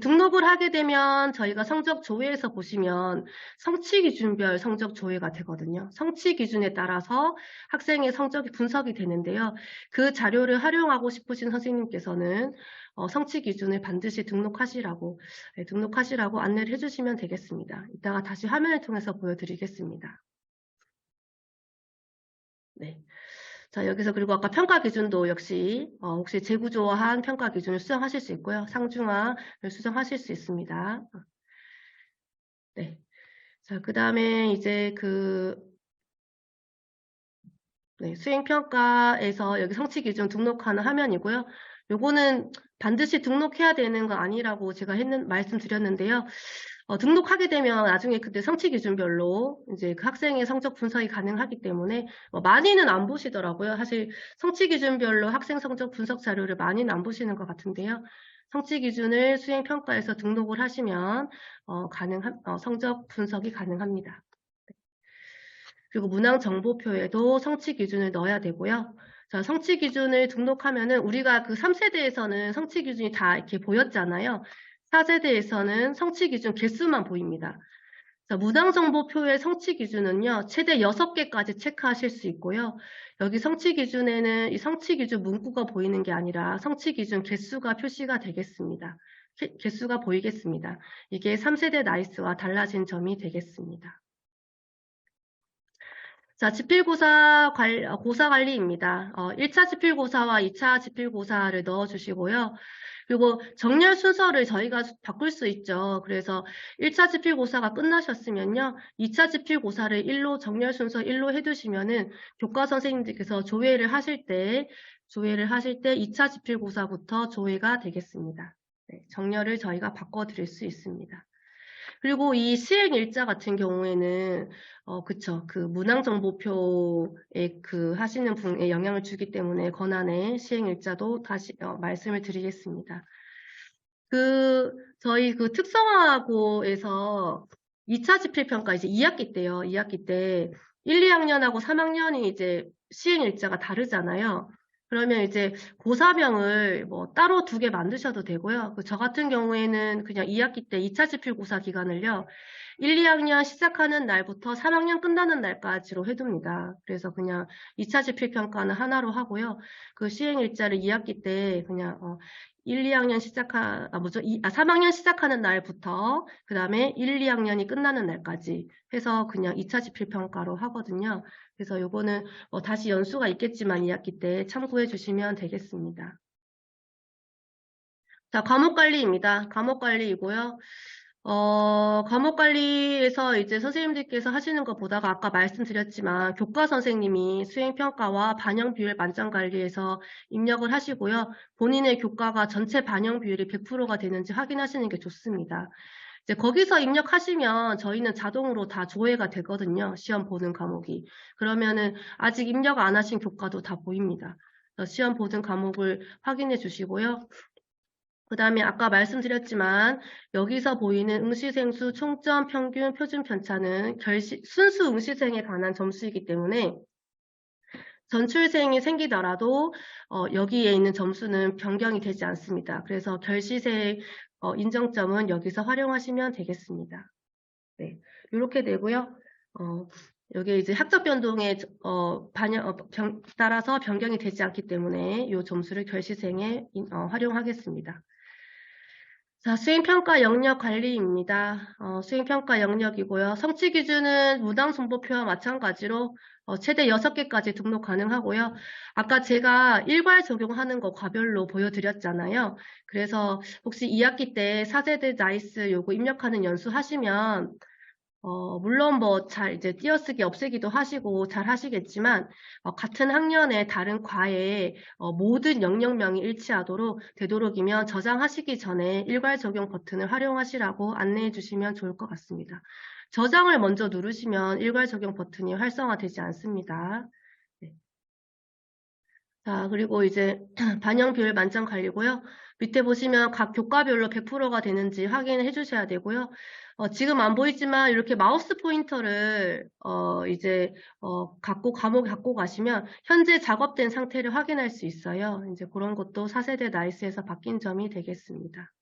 등록을 하게 되면 저희가 성적 조회에서 보시면 성취 기준별 성적 조회가 되거든요. 성취 기준에 따라서 학생의 성적이 분석이 되는데요. 그 자료를 활용하고 싶으신 선생님께서는 성취 기준을 반드시 등록하시라고 안내를 해주시면 되겠습니다. 이따가 다시 화면을 통해서 보여드리겠습니다. 네. 자, 여기서 그리고 아까 평가 기준도 역시 혹시 재구조화한 평가 기준을 수정하실 수 있고요. 상중하를 수정하실 수 있습니다. 네. 자, 그 다음에 이제 네, 수행평가에서 여기 성취 기준 등록하는 화면이고요. 요거는 반드시 등록해야 되는 거 아니라고 제가 말씀드렸는데요. 등록하게 되면 나중에 그때 성취 기준별로 이제 그 학생의 성적 분석이 가능하기 때문에 많이는 안 보시더라고요. 사실 성취 기준별로 학생 성적 분석 자료를 많이는 안 보시는 것 같은데요. 성취 기준을 수행평가에서 등록을 하시면 성적 분석이 가능합니다. 그리고 문항정보표에도 성취 기준을 넣어야 되고요. 자, 성취 기준을 등록하면은 우리가 그 3세대에서는 성취 기준이 다 이렇게 보였잖아요. 4세대에서는 성취 기준 개수만 보입니다. 자, 문항정보표의 성취 기준은요, 최대 6개까지 체크하실 수 있고요. 여기 성취 기준에는 이 성취 기준 문구가 보이는 게 아니라 성취 기준 개수가 표시가 되겠습니다. 개수가 보이겠습니다. 이게 3세대 나이스와 달라진 점이 되겠습니다. 자, 고사 관리입니다. 1차 지필고사와 2차 지필고사를 넣어주시고요. 그리고 정렬 순서를 저희가 바꿀 수 있죠. 그래서 1차 지필고사가 끝나셨으면요. 2차 지필고사를 정렬 순서 1로 해두시면은 교과 선생님들께서 조회를 하실 때 2차 지필고사부터 조회가 되겠습니다. 네, 정렬을 저희가 바꿔드릴 수 있습니다. 그리고 이 시행 일자 같은 경우에는 그쵸. 그 문항정보표에 하시는 분에 영향을 주기 때문에 권한의 시행 일자도 다시 말씀을 드리겠습니다. 저희 특성화고에서 2차 지필평가 이제 2학기 때요. 2학기 때 1, 2학년하고 3학년이 이제 시행 일자가 다르잖아요. 그러면 이제 고사명을 따로 2개 만드셔도 되고요. 저 같은 경우에는 그냥 2학기 때 2차 지필고사 기간을요. 1, 2학년 시작하는 날부터 3학년 끝나는 날까지로 해둡니다. 그래서 그냥 2차 지필평가는 하나로 하고요. 시행 일자를 2학기 때 그냥 3학년 시작하는 날부터 그 다음에 1, 2학년이 끝나는 날까지 해서 그냥 2차 지필평가로 하거든요. 그래서 요거는 다시 연수가 있겠지만 2학기 때 참고해 주시면 되겠습니다. 자, 과목관리입니다. 과목관리이고요. 과목 관리에서 이제 선생님들께서 하시는 거 보다가 아까 말씀드렸지만 교과 선생님이 수행평가와 반영 비율 만점 관리에서 입력을 하시고요. 본인의 교과가 전체 반영 비율이 100%가 되는지 확인하시는 게 좋습니다. 이제 거기서 입력하시면 저희는 자동으로 다 조회가 되거든요. 시험 보는 과목이. 그러면은 아직 입력 안 하신 교과도 다 보입니다. 그래서 시험 보는 과목을 확인해 주시고요. 그 다음에 아까 말씀드렸지만 여기서 보이는 응시생수 총점 평균 표준 편차는 순수 응시생에 관한 점수이기 때문에 전출생이 생기더라도 여기에 있는 점수는 변경이 되지 않습니다. 그래서 결시생 인정점은 여기서 활용하시면 되겠습니다. 네, 이렇게 되고요. 여기 이제 학적 변동에 따라서 변경이 되지 않기 때문에 이 점수를 결시생에 활용하겠습니다. 자, 수행평가 영역 관리입니다. 수행평가 영역이고요. 성취 기준은 무당 정보표와 마찬가지로 최대 6개까지 등록 가능하고요. 아까 제가 일괄 적용하는 거 과별로 보여드렸잖아요. 그래서 혹시 2학기 때 4세대 나이스 요거 입력하는 연수 하시면 물론 뭐 잘 이제 띄어쓰기 없애기도 하시고 잘 하시겠지만 같은 학년의 다른 과에 모든 영역명이 일치하도록 되도록이면 저장하시기 전에 일괄 적용 버튼을 활용하시라고 안내해 주시면 좋을 것 같습니다. 저장을 먼저 누르시면 일괄 적용 버튼이 활성화되지 않습니다. 네. 자, 그리고 이제 반영 비율 만점 관리고요. 밑에 보시면 각 교과별로 100%가 되는지 확인해 주셔야 되고요. 지금 안 보이지만 이렇게 마우스 포인터를 과목에 갖고 가시면 현재 작업된 상태를 확인할 수 있어요. 이제 그런 것도 4세대 나이스에서 바뀐 점이 되겠습니다.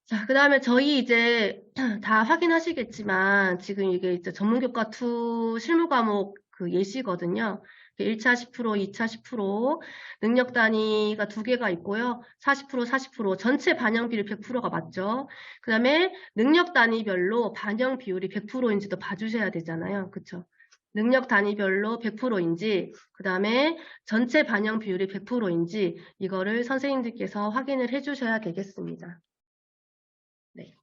자, 그 다음에 저희 이제 다 확인하시겠지만 지금 이게 이제 전문교과 2 실무 과목 그 예시거든요. 1차 10%, 2차 10%, 능력 단위가 2개가 있고요. 40%, 40%, 전체 반영 비율 100%가 맞죠? 그 다음에 능력 단위별로 반영 비율이 100%인지도 봐주셔야 되잖아요. 그쵸? 능력 단위별로 100%인지, 그 다음에 전체 반영 비율이 100%인지, 이거를 선생님들께서 확인을 해주셔야 되겠습니다. 네.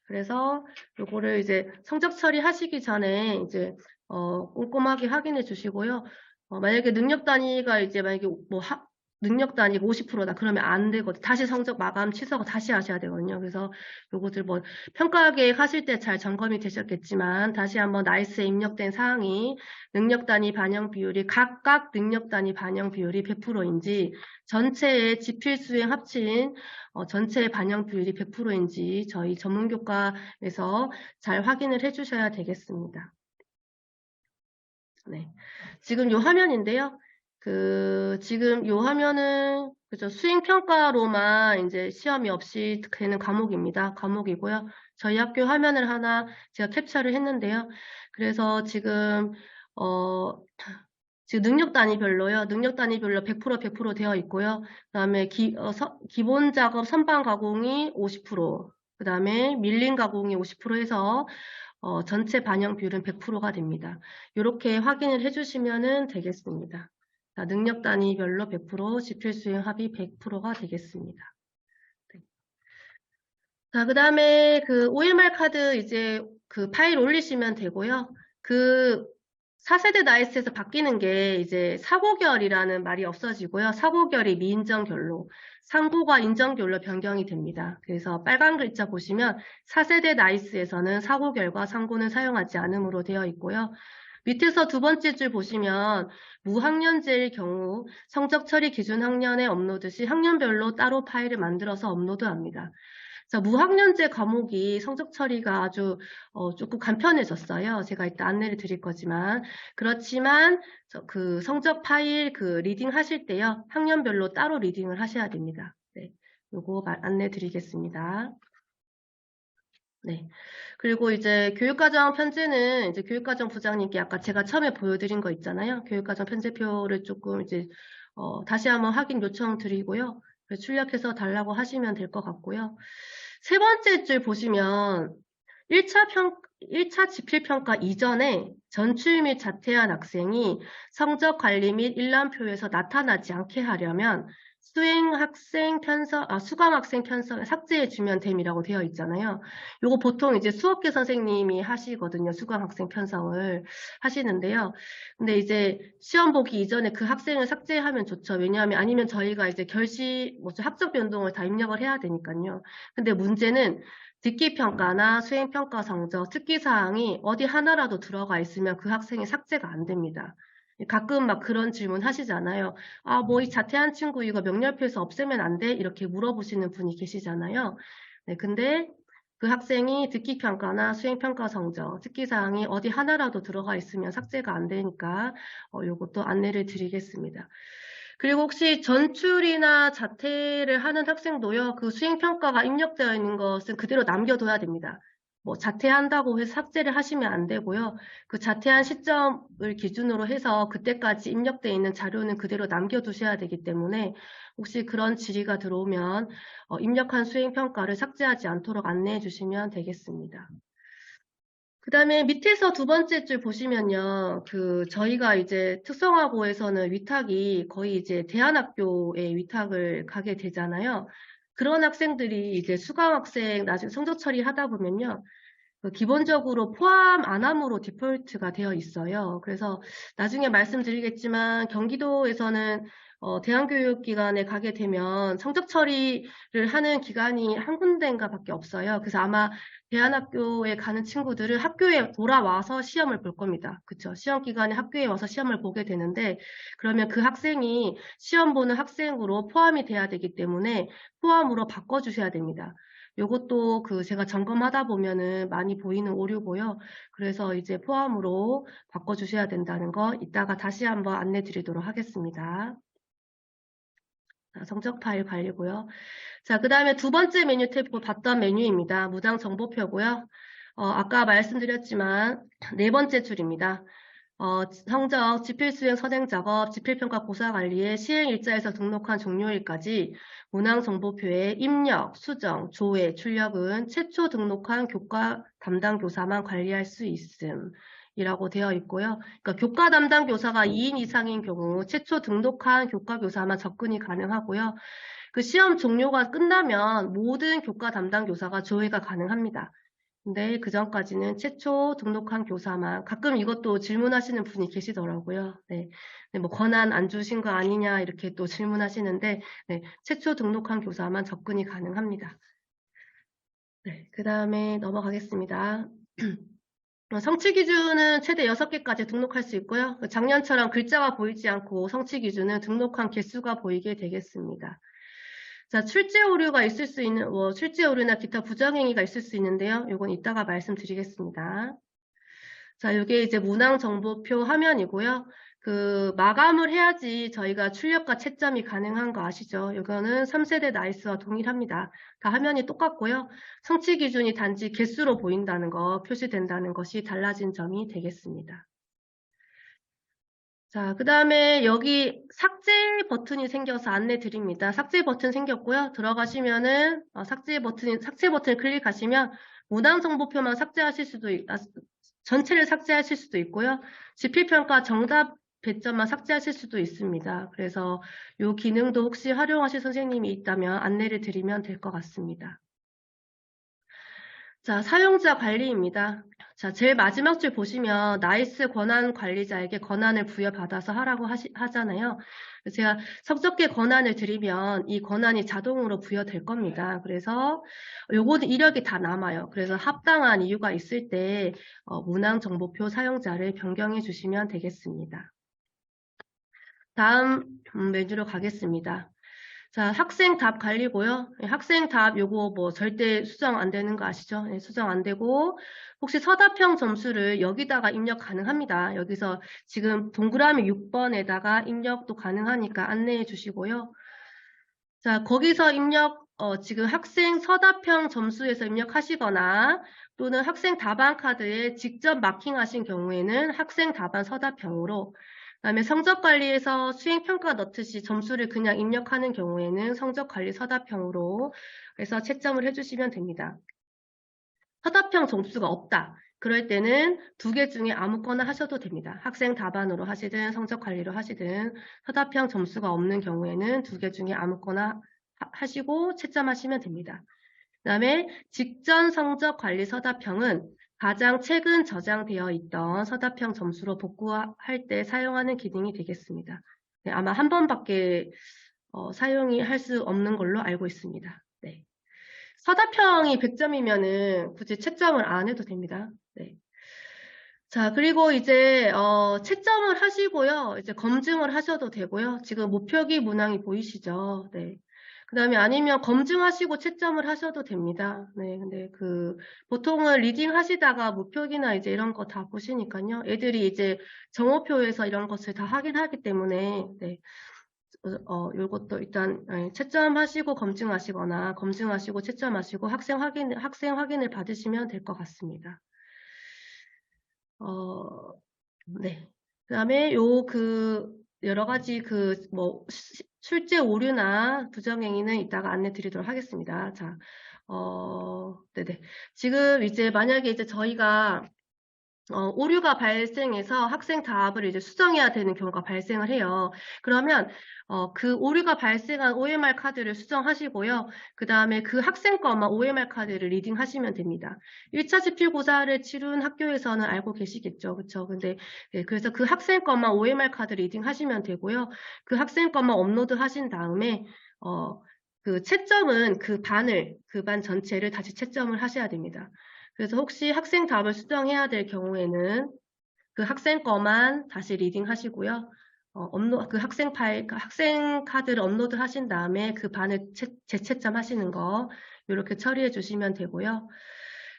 그래서 요거를 이제 성적 처리하시기 전에 이제 꼼꼼하게 확인해 주시고요. 만약에 능력 단위가 이제 만약에 능력 단위가 50%다 그러면 안 되거든요. 다시 성적 마감 취소하고 다시 하셔야 되거든요. 그래서 요것들 뭐 평가 계획 하실 때 잘 점검이 되셨겠지만 다시 한번 나이스에 입력된 사항이 능력 단위 반영 비율이 각각 능력 단위 반영 비율이 100%인지 전체의 지필 수행 합친 전체 반영 비율이 100%인지 저희 전문교과에서 잘 확인을 해주셔야 되겠습니다. 네. 지금 요 화면인데요. 지금 요 화면은, 그죠. 수행평가로만 이제 시험이 없이 되는 과목입니다. 과목이고요. 저희 학교 화면을 하나 제가 캡처를 했는데요. 그래서 지금 능력 단위별로요. 능력 단위별로 100% 100% 되어 있고요. 그 다음에 기본 작업 선반 가공이 50%, 그 다음에 밀린 가공이 50% 해서 전체 반영 비율은 100%가 됩니다. 이렇게 확인을 해주시면 되겠습니다. 자, 능력 단위별로 100%, 지필 수행 합의 100%가 되겠습니다. 네. 자, 그 다음에 그 OMR 카드 이제 그 파일 올리시면 되고요. 4세대 나이스에서 바뀌는 게 이제 사고결이라는 말이 없어지고요. 사고결이 미인정결로, 상고가 인정결로 변경이 됩니다. 그래서 빨간 글자 보시면 4세대 나이스에서는 사고결과 상고는 사용하지 않음으로 되어 있고요. 밑에서 두 번째 줄 보시면 무학년제일 경우 성적 처리 기준 학년에 업로드 시 학년별로 따로 파일을 만들어서 업로드합니다. 무학년제 과목이 성적 처리가 아주 조금 간편해졌어요. 제가 이따 안내를 드릴 거지만. 그렇지만 그 성적 파일 그 리딩 하실 때요. 학년별로 따로 리딩을 하셔야 됩니다. 네. 요거 안내 드리겠습니다. 네. 그리고 이제 교육과정 편지는 이제 교육과정 부장님께 아까 제가 처음에 보여드린 거 있잖아요. 교육과정 편제표를 조금 이제 다시 한번 확인 요청 드리고요. 출력해서 달라고 하시면 될 것 같고요. 세 번째 줄 보시면 1차 지필평가 이전에 전출 및 자퇴한 학생이 성적 관리 및 일람표에서 나타나지 않게 하려면 수강 학생 편성을 삭제해 주면 됨이라고 되어 있잖아요. 요거 보통 이제 수업계 선생님이 하시거든요. 수강 학생 편성을 하시는데요. 근데 이제 시험 보기 이전에 그 학생을 삭제하면 좋죠. 왜냐하면 아니면 저희가 이제 학적 변동을 다 입력을 해야 되니까요. 근데 문제는 듣기 평가나 수행 평가 성적, 특기 사항이 어디 하나라도 들어가 있으면 그 학생이 삭제가 안 됩니다. 가끔 막 그런 질문 하시잖아요. 아, 뭐 이 자퇴한 친구 이거 명렬표에서 없애면 안 돼? 이렇게 물어보시는 분이 계시잖아요. 네, 근데 그 학생이 듣기 평가나 수행 평가 성적, 특기 사항이 어디 하나라도 들어가 있으면 삭제가 안 되니까 요것도 안내를 드리겠습니다. 그리고 혹시 전출이나 자퇴를 하는 학생도요, 그 수행 평가가 입력되어 있는 것은 그대로 남겨둬야 됩니다. 뭐 자퇴한다고 해서 삭제를 하시면 안 되고요. 그 자퇴한 시점을 기준으로 해서 그때까지 입력되어 있는 자료는 그대로 남겨두셔야 되기 때문에 혹시 그런 질의가 들어오면 입력한 수행평가를 삭제하지 않도록 안내해 주시면 되겠습니다. 그 다음에 밑에서 두 번째 줄 보시면요. 저희가 이제 특성화고에서는 위탁이 거의 이제 대안학교에 위탁을 가게 되잖아요. 그런 학생들이 이제 수강학생 나중에 성적 처리하다 보면요. 기본적으로 포함 안함으로 디폴트가 되어 있어요. 그래서 나중에 말씀드리겠지만 경기도에서는 대안교육기관에 가게 되면 성적 처리를 하는 기관이 한 군데인가 밖에 없어요. 그래서 아마 대안학교에 가는 친구들은 학교에 돌아와서 시험을 볼 겁니다. 그쵸? 시험 기간에 학교에 와서 시험을 보게 되는데 그러면 그 학생이 시험 보는 학생으로 포함이 돼야 되기 때문에 포함으로 바꿔주셔야 됩니다. 요것도 제가 점검하다 보면은 많이 보이는 오류고요. 그래서 이제 포함으로 바꿔주셔야 된다는 거 이따가 다시 한번 안내 드리도록 하겠습니다. 성적 파일 관리고요. 자, 그 다음에 두 번째 메뉴 탭 봤던 메뉴입니다. 무당 정보표고요. 아까 말씀드렸지만 네 번째 줄입니다. 성적, 지필수행 선행작업, 지필평가 고사관리의 시행일자에서 등록한 종료일까지 문항정보표에 입력, 수정, 조회, 출력은 최초 등록한 교과 담당 교사만 관리할 수 있음. 이라고 되어 있고요. 그러니까 교과 담당 교사가 2인 이상인 경우 최초 등록한 교과 교사만 접근이 가능하고요. 그 시험 종료가 끝나면 모든 교과 담당 교사가 조회가 가능합니다. 근데 그 전까지는 최초 등록한 교사만 가끔 이것도 질문하시는 분이 계시더라고요. 네. 네, 뭐 권한 안 주신 거 아니냐 이렇게 또 질문하시는데 네, 최초 등록한 교사만 접근이 가능합니다. 네, 그 다음에 넘어가겠습니다. 성취 기준은 최대 6개까지 등록할 수 있고요. 작년처럼 글자가 보이지 않고 성취 기준은 등록한 개수가 보이게 되겠습니다. 자, 출제 오류가 있을 수 있는, 출제 오류나 기타 부정행위가 있을 수 있는데요. 이건 이따가 말씀드리겠습니다. 자, 이게 이제 문항정보표 화면이고요. 마감을 해야지 저희가 출력과 채점이 가능한 거 아시죠? 이거는 3세대 나이스와 동일합니다. 다 화면이 똑같고요. 성취 기준이 단지 개수로 보인다는 거, 표시된다는 것이 달라진 점이 되겠습니다. 자, 그 다음에 여기 삭제 버튼이 생겨서 안내 드립니다. 삭제 버튼 생겼고요. 들어가시면은 삭제 버튼을 클릭하시면 문항정보표만 삭제하실 수도 전체를 삭제하실 수도 있고요. 지필평가 정답 배점만 삭제하실 수도 있습니다. 그래서 이 기능도 혹시 활용하실 선생님이 있다면 안내를 드리면 될 것 같습니다. 자, 사용자 관리입니다. 자, 제일 마지막 줄 보시면 나이스 권한 관리자에게 권한을 부여받아서 하라고 하잖아요. 제가 성적계 권한을 드리면 이 권한이 자동으로 부여될 겁니다. 그래서 요거는 이력이 다 남아요. 그래서 합당한 이유가 있을 때 문항정보표 사용자를 변경해 주시면 되겠습니다. 다음 메뉴로 가겠습니다. 자, 학생 답 관리고요. 학생 답 요거 뭐 절대 수정 안 되는 거 아시죠? 네, 수정 안 되고 혹시 서답형 점수를 여기다가 입력 가능합니다. 여기서 지금 동그라미 6번에다가 입력도 가능하니까 안내해 주시고요. 자, 거기서 지금 학생 서답형 점수에서 입력하시거나 또는 학생 답안 카드에 직접 마킹하신 경우에는 학생 답안 서답형으로 그다음에 성적관리에서 수행평가 넣듯이 점수를 그냥 입력하는 경우에는 성적관리 서답형으로 해서 채점을 해주시면 됩니다. 서답형 점수가 없다. 그럴 때는 2개 중에 아무거나 하셔도 됩니다. 학생 답안으로 하시든 성적 관리로 하시든 서답형 점수가 없는 경우에는 2개 중에 아무거나 하시고 채점하시면 됩니다. 그 다음에 직전 성적 관리 서답형은 가장 최근 저장되어 있던 서답형 점수로 복구할 때 사용하는 기능이 되겠습니다. 네, 아마 한 번밖에 사용이 할 수 없는 걸로 알고 있습니다. 네. 서답형이 100점이면은 굳이 채점을 안 해도 됩니다. 네. 자, 그리고 이제 채점을 하시고요. 이제 검증을 하셔도 되고요. 지금 목표기 문항이 보이시죠? 네. 그 다음에 아니면 검증하시고 채점을 하셔도 됩니다. 네, 근데 보통은 리딩 하시다가 목표기나 이제 이런 거 다 보시니까요. 애들이 이제 정오표에서 이런 것을 다 확인하기 때문에, 네. 요것도 일단 채점하시고 검증하시거나 검증하시고 채점하시고 학생 확인을 받으시면 될 것 같습니다. 네. 그다음에 여러 가지 출제 오류나 부정행위는 이따가 안내 드리도록 하겠습니다. 자, 네네. 지금 이제 만약에 이제 저희가 오류가 발생해서 학생 답을 이제 수정해야 되는 경우가 발생을 해요. 그러면 그 오류가 발생한 OMR 카드를 수정하시고요. 그 다음에 그 학생 것만 OMR 카드를 리딩하시면 됩니다. 1차 지필고사를 치룬 학교에서는 알고 계시겠죠. 그쵸? 근데, 네, 그래서 그 학생 것만 OMR 카드 리딩하시면 되고요. 그 학생 것만 업로드 하신 다음에, 그 채점은 그 반 전체를 다시 채점을 하셔야 됩니다. 그래서 혹시 학생 답을 수정해야 될 경우에는 그 학생 거만 다시 리딩 하시고요. 그 학생 카드를 업로드 하신 다음에 그 반을 재채점 하시는 거, 이렇게 처리해 주시면 되고요.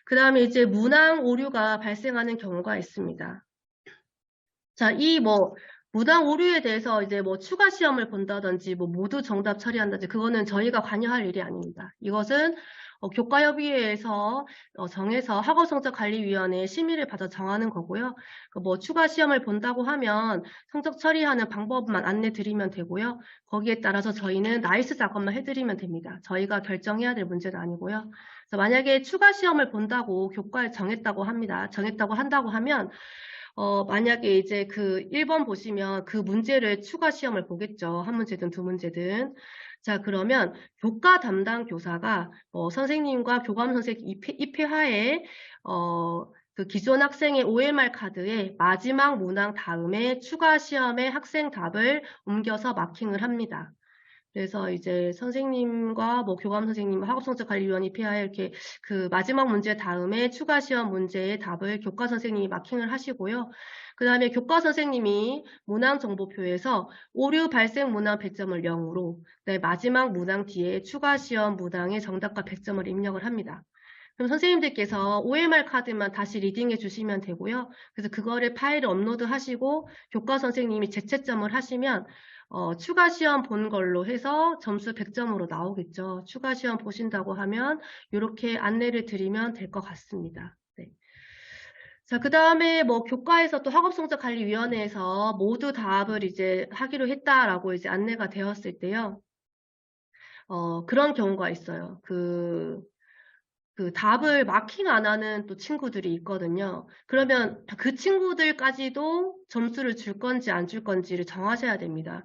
그 다음에 이제 문항 오류가 발생하는 경우가 있습니다. 자, 문항 오류에 대해서 이제 추가 시험을 본다든지, 모두 정답 처리한다든지, 그거는 저희가 관여할 일이 아닙니다. 이것은 교과협의회에서 정해서 학업성적관리위원회의 심의를 받아 정하는 거고요. 추가 시험을 본다고 하면 성적 처리하는 방법만 안내 드리면 되고요. 거기에 따라서 저희는 나이스 작업만 해드리면 됩니다. 저희가 결정해야 될 문제는 아니고요. 그래서 만약에 추가 시험을 본다고 교과에 정했다고 한다고 하면 만약에 이제 1번 보시면 그 문제를 추가 시험을 보겠죠. 한 문제든 두 문제든. 자, 그러면 교과 담당 교사가 선생님과 교감 선생님 입회하에 그 기존 학생의 OMR 카드에 마지막 문항 다음에 추가 시험의 학생 답을 옮겨서 마킹을 합니다. 그래서 이제 선생님과 교감 선생님, 학업성적관리위원 입회하에 이렇게 그 마지막 문제 다음에 추가 시험 문제의 답을 교과 선생님이 마킹을 하시고요. 그 다음에 교과 선생님이 문항 정보표에서 오류 발생 문항 100점을 0으로 마지막 문항 뒤에 추가 시험 문항의 정답과 100점을 입력을 합니다. 그럼 선생님들께서 OMR 카드만 다시 리딩해 주시면 되고요. 그래서 그거를 파일을 업로드 하시고 교과 선생님이 재채점을 하시면 추가 시험 본 걸로 해서 점수 100점으로 나오겠죠. 추가 시험 보신다고 하면 이렇게 안내를 드리면 될 것 같습니다. 네. 자, 그 다음에 교과에서 또 학업성적관리위원회에서 모두 답을 이제 하기로 했다라고 이제 안내가 되었을 때요. 그런 경우가 있어요. 그 답을 마킹 안 하는 또 친구들이 있거든요. 그러면 그 친구들까지도 점수를 줄 건지 안 줄 건지를 정하셔야 됩니다.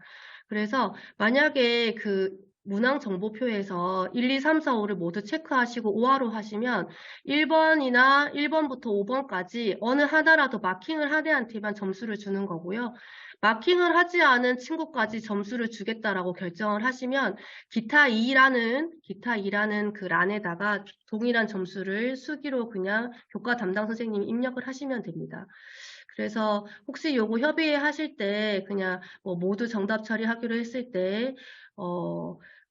그래서 만약에 그 문항 정보표에서 1, 2, 3, 4, 5를 모두 체크하시고 오화로 하시면 1번부터 5번까지 어느 하나라도 마킹을 한 애한테만 점수를 주는 거고요. 마킹을 하지 않은 친구까지 점수를 주겠다라고 결정을 하시면 기타 2라는 그 란에다가 동일한 점수를 수기로 그냥 교과 담당 선생님이 입력을 하시면 됩니다. 그래서 혹시 요거 협의회 하실 때 그냥 모두 정답 처리하기로 했을 때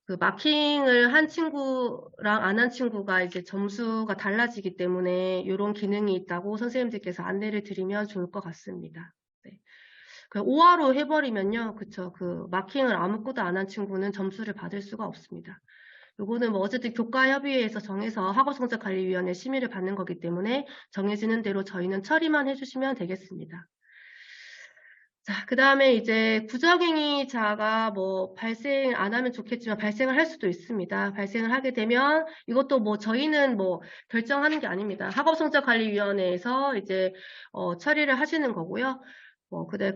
그 마킹을 한 친구랑 안 한 친구가 이제 점수가 달라지기 때문에 이런 기능이 있다고 선생님들께서 안내를 드리면 좋을 것 같습니다. 네. 그 오화로 해버리면요, 그쵸. 그 마킹을 아무것도 안 한 친구는 점수를 받을 수가 없습니다. 요거는 어쨌든 교과협의회에서 정해서 학업성적관리위원회 심의를 받는 거기 때문에 정해지는 대로 저희는 처리만 해주시면 되겠습니다. 자, 그다음에 이제 부정행위자가 뭐 발생 안 하면 좋겠지만 발생을 할 수도 있습니다. 발생을 하게 되면 이것도 뭐 저희는 뭐 결정하는 게 아닙니다. 학업성적관리위원회에서 이제 처리를 하시는 거고요.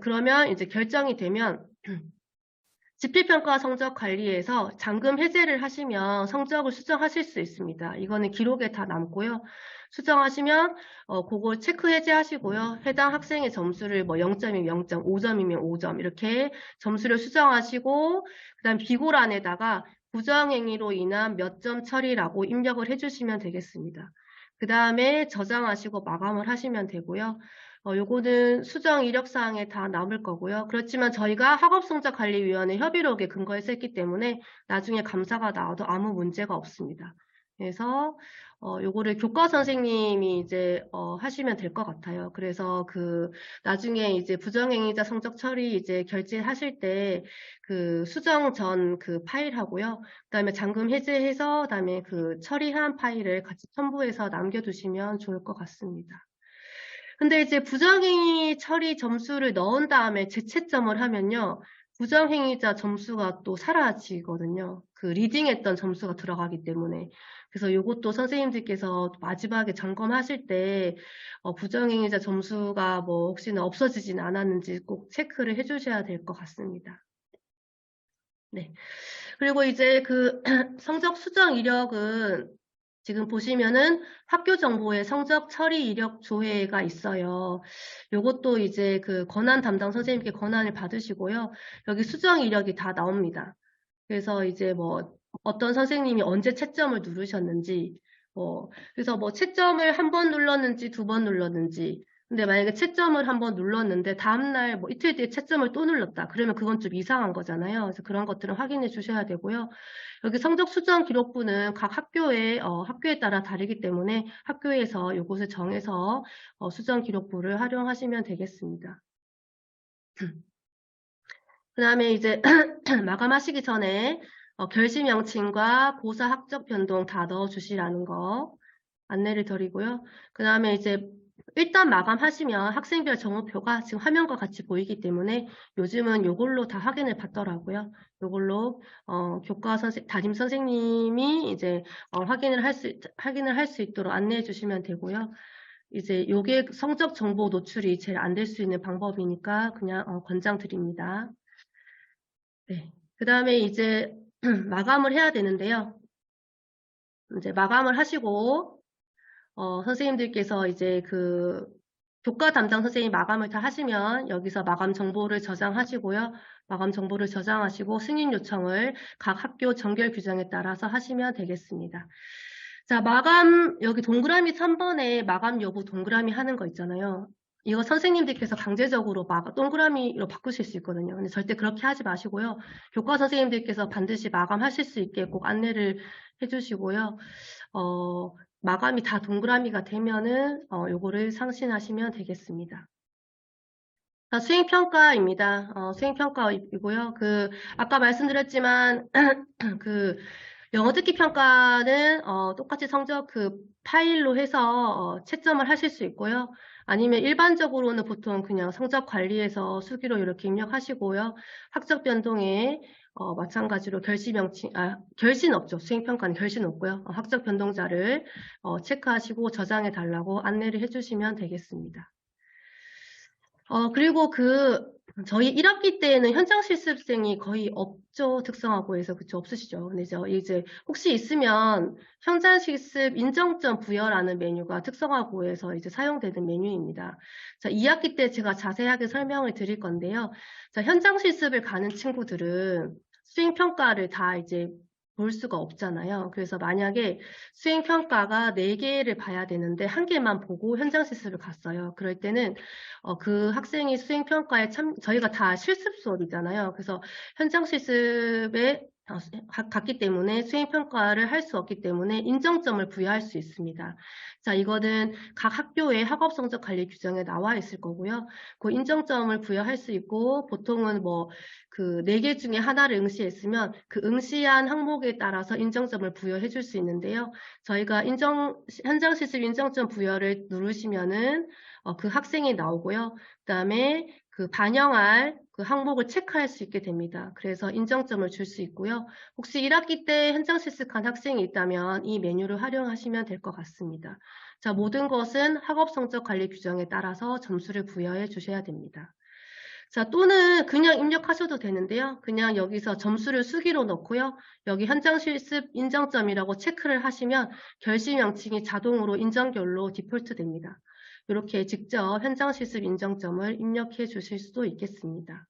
그러면 이제 결정이 되면 지필평가 성적 관리에서 잠금 해제를 하시면 성적을 수정하실 수 있습니다. 이거는 기록에 다 남고요. 수정하시면 그걸 체크 해제하시고요. 해당 학생의 점수를 뭐 0점이면 0점, 5점이면 5점 이렇게 점수를 수정하시고 그다음 비고란에다가 부정행위로 인한 몇 점 처리라고 입력을 해주시면 되겠습니다. 그 다음에 저장하시고 마감을 하시면 되고요. 요거는 수정 이력사항에 다 남을 거고요. 그렇지만 저희가 학업성적관리위원회 협의록에 근거해서 했기 때문에 나중에 감사가 나와도 아무 문제가 없습니다. 그래서 요거를 교과 선생님이 이제 하시면 될 것 같아요. 그래서 나중에 이제 부정행위자 성적 처리 이제 결제하실 때 그 수정 전 그 파일하고요. 그다음에 잠금 해제해서 그다음에 그 처리한 파일을 같이 첨부해서 남겨두시면 좋을 것 같습니다. 근데 이제 부정행위 처리 점수를 넣은 다음에 재채점을 하면요. 부정행위자 점수가 또 사라지거든요. 그 리딩했던 점수가 들어가기 때문에. 그래서 요것도 선생님들께서 마지막에 점검하실 때 부정행위자 점수가 뭐 혹시나 없어지진 않았는지 꼭 체크를 해주셔야 될 것 같습니다. 네. 그리고 이제 그 성적 수정 이력은 지금 보시면은 학교 정보에 성적 처리 이력 조회가 있어요. 요것도 이제 그 권한 담당 선생님께 권한을 받으시고요. 여기 수정 이력이 다 나옵니다. 그래서 이제 뭐 어떤 선생님이 언제 채점을 누르셨는지, 그래서 뭐 채점을 한 번 눌렀는지 두 번 눌렀는지, 근데 만약에 채점을 한 번 눌렀는데 다음날 뭐 이틀 뒤에 채점을 또 눌렀다. 그러면 그건 좀 이상한 거잖아요. 그래서 그런 것들은 확인해 주셔야 되고요. 여기 성적 수정 기록부는 각 학교에 따라 다르기 때문에 학교에서 요것을 정해서 수정 기록부를 활용하시면 되겠습니다. 그 다음에 이제 마감하시기 전에 결시 명칭과 고사 학적 변동 다 넣어주시라는 거 안내를 드리고요. 그 다음에 이제 일단 마감하시면 학생별 정오표가 지금 화면과 같이 보이기 때문에 요즘은 요걸로 다 확인을 받더라고요. 요걸로 담임 선생님이 이제 확인을 할 수 있도록 안내해 주시면 되고요. 이제 요게 성적 정보 노출이 제일 안 될 수 있는 방법이니까 그냥 권장드립니다. 네. 그 다음에 이제 마감을 해야 되는데요. 이제 마감을 하시고 선생님들께서 이제 그 교과 담당 선생님 마감을 다 하시면 여기서 마감 정보를 저장하시고요. 마감 정보를 저장하시고 승인 요청을 각 학교 정결 규정에 따라서 하시면 되겠습니다. 자, 여기 동그라미 3번에 마감 여부 동그라미 하는 거 있잖아요. 이거 선생님들께서 강제적으로 동그라미로 바꾸실 수 있거든요. 근데 절대 그렇게 하지 마시고요. 교과 선생님들께서 반드시 마감하실 수 있게 꼭 안내를 해주시고요. 마감이 다 동그라미가 되면은 요거를 상신하시면 되겠습니다. 수행평가입니다. 수행평가이고요. 아까 말씀드렸지만 그 영어 듣기 평가는 똑같이 성적 파일로 해서 채점을 하실 수 있고요. 아니면 일반적으로는 보통 그냥 성적 관리에서 수기로 이렇게 입력하시고요. 학적 변동에 마찬가지로 결신 없죠. 수행평가는 결신 없고요. 학적 변동자를 체크하시고 저장해 달라고 안내를 해주시면 되겠습니다. 그리고 저희 1학기 때에는 현장 실습생이 거의 없죠. 특성화고에서. 그쵸? 없으시죠? 근데 이제 혹시 있으면 현장 실습 인정점 부여라는 메뉴가 특성화고에서 이제 사용되는 메뉴입니다. 자, 2학기 때 제가 자세하게 설명을 드릴 건데요. 자, 현장 실습을 가는 친구들은 수행평가를 다 이제 볼 수가 없잖아요. 그래서 만약에 수행평가가 4개를 봐야 되는데 1개만 보고 현장 실습을 갔어요. 그럴 때는 그 학생이 수행평가에 저희가 다 실습 수업이잖아요. 그래서 현장 실습에 갔기 때문에 수행평가를 할 수 없기 때문에 인정점을 부여할 수 있습니다. 자, 이거는 각 학교의 학업성적 관리 규정에 나와 있을 거고요. 그 인정점을 부여할 수 있고, 보통은 뭐, 4개 중에 하나를 응시했으면 그 응시한 항목에 따라서 인정점을 부여해 줄 수 있는데요. 저희가 현장 실습 인정점 부여를 누르시면은 그 학생이 나오고요. 그 다음에 그 반영할 그 항목을 체크할 수 있게 됩니다. 그래서 인정점을 줄 수 있고요. 혹시 1학기 때 현장 실습한 학생이 있다면 이 메뉴를 활용하시면 될 것 같습니다. 자, 모든 것은 학업 성적 관리 규정에 따라서 점수를 부여해 주셔야 됩니다. 자, 또는 그냥 입력하셔도 되는데요. 그냥 여기서 점수를 수기로 넣고요. 여기 현장 실습 인정점이라고 체크를 하시면 결시 명칭이 자동으로 인정결로 디폴트 됩니다. 이렇게 직접 현장 실습 인정점을 입력해 주실 수도 있겠습니다.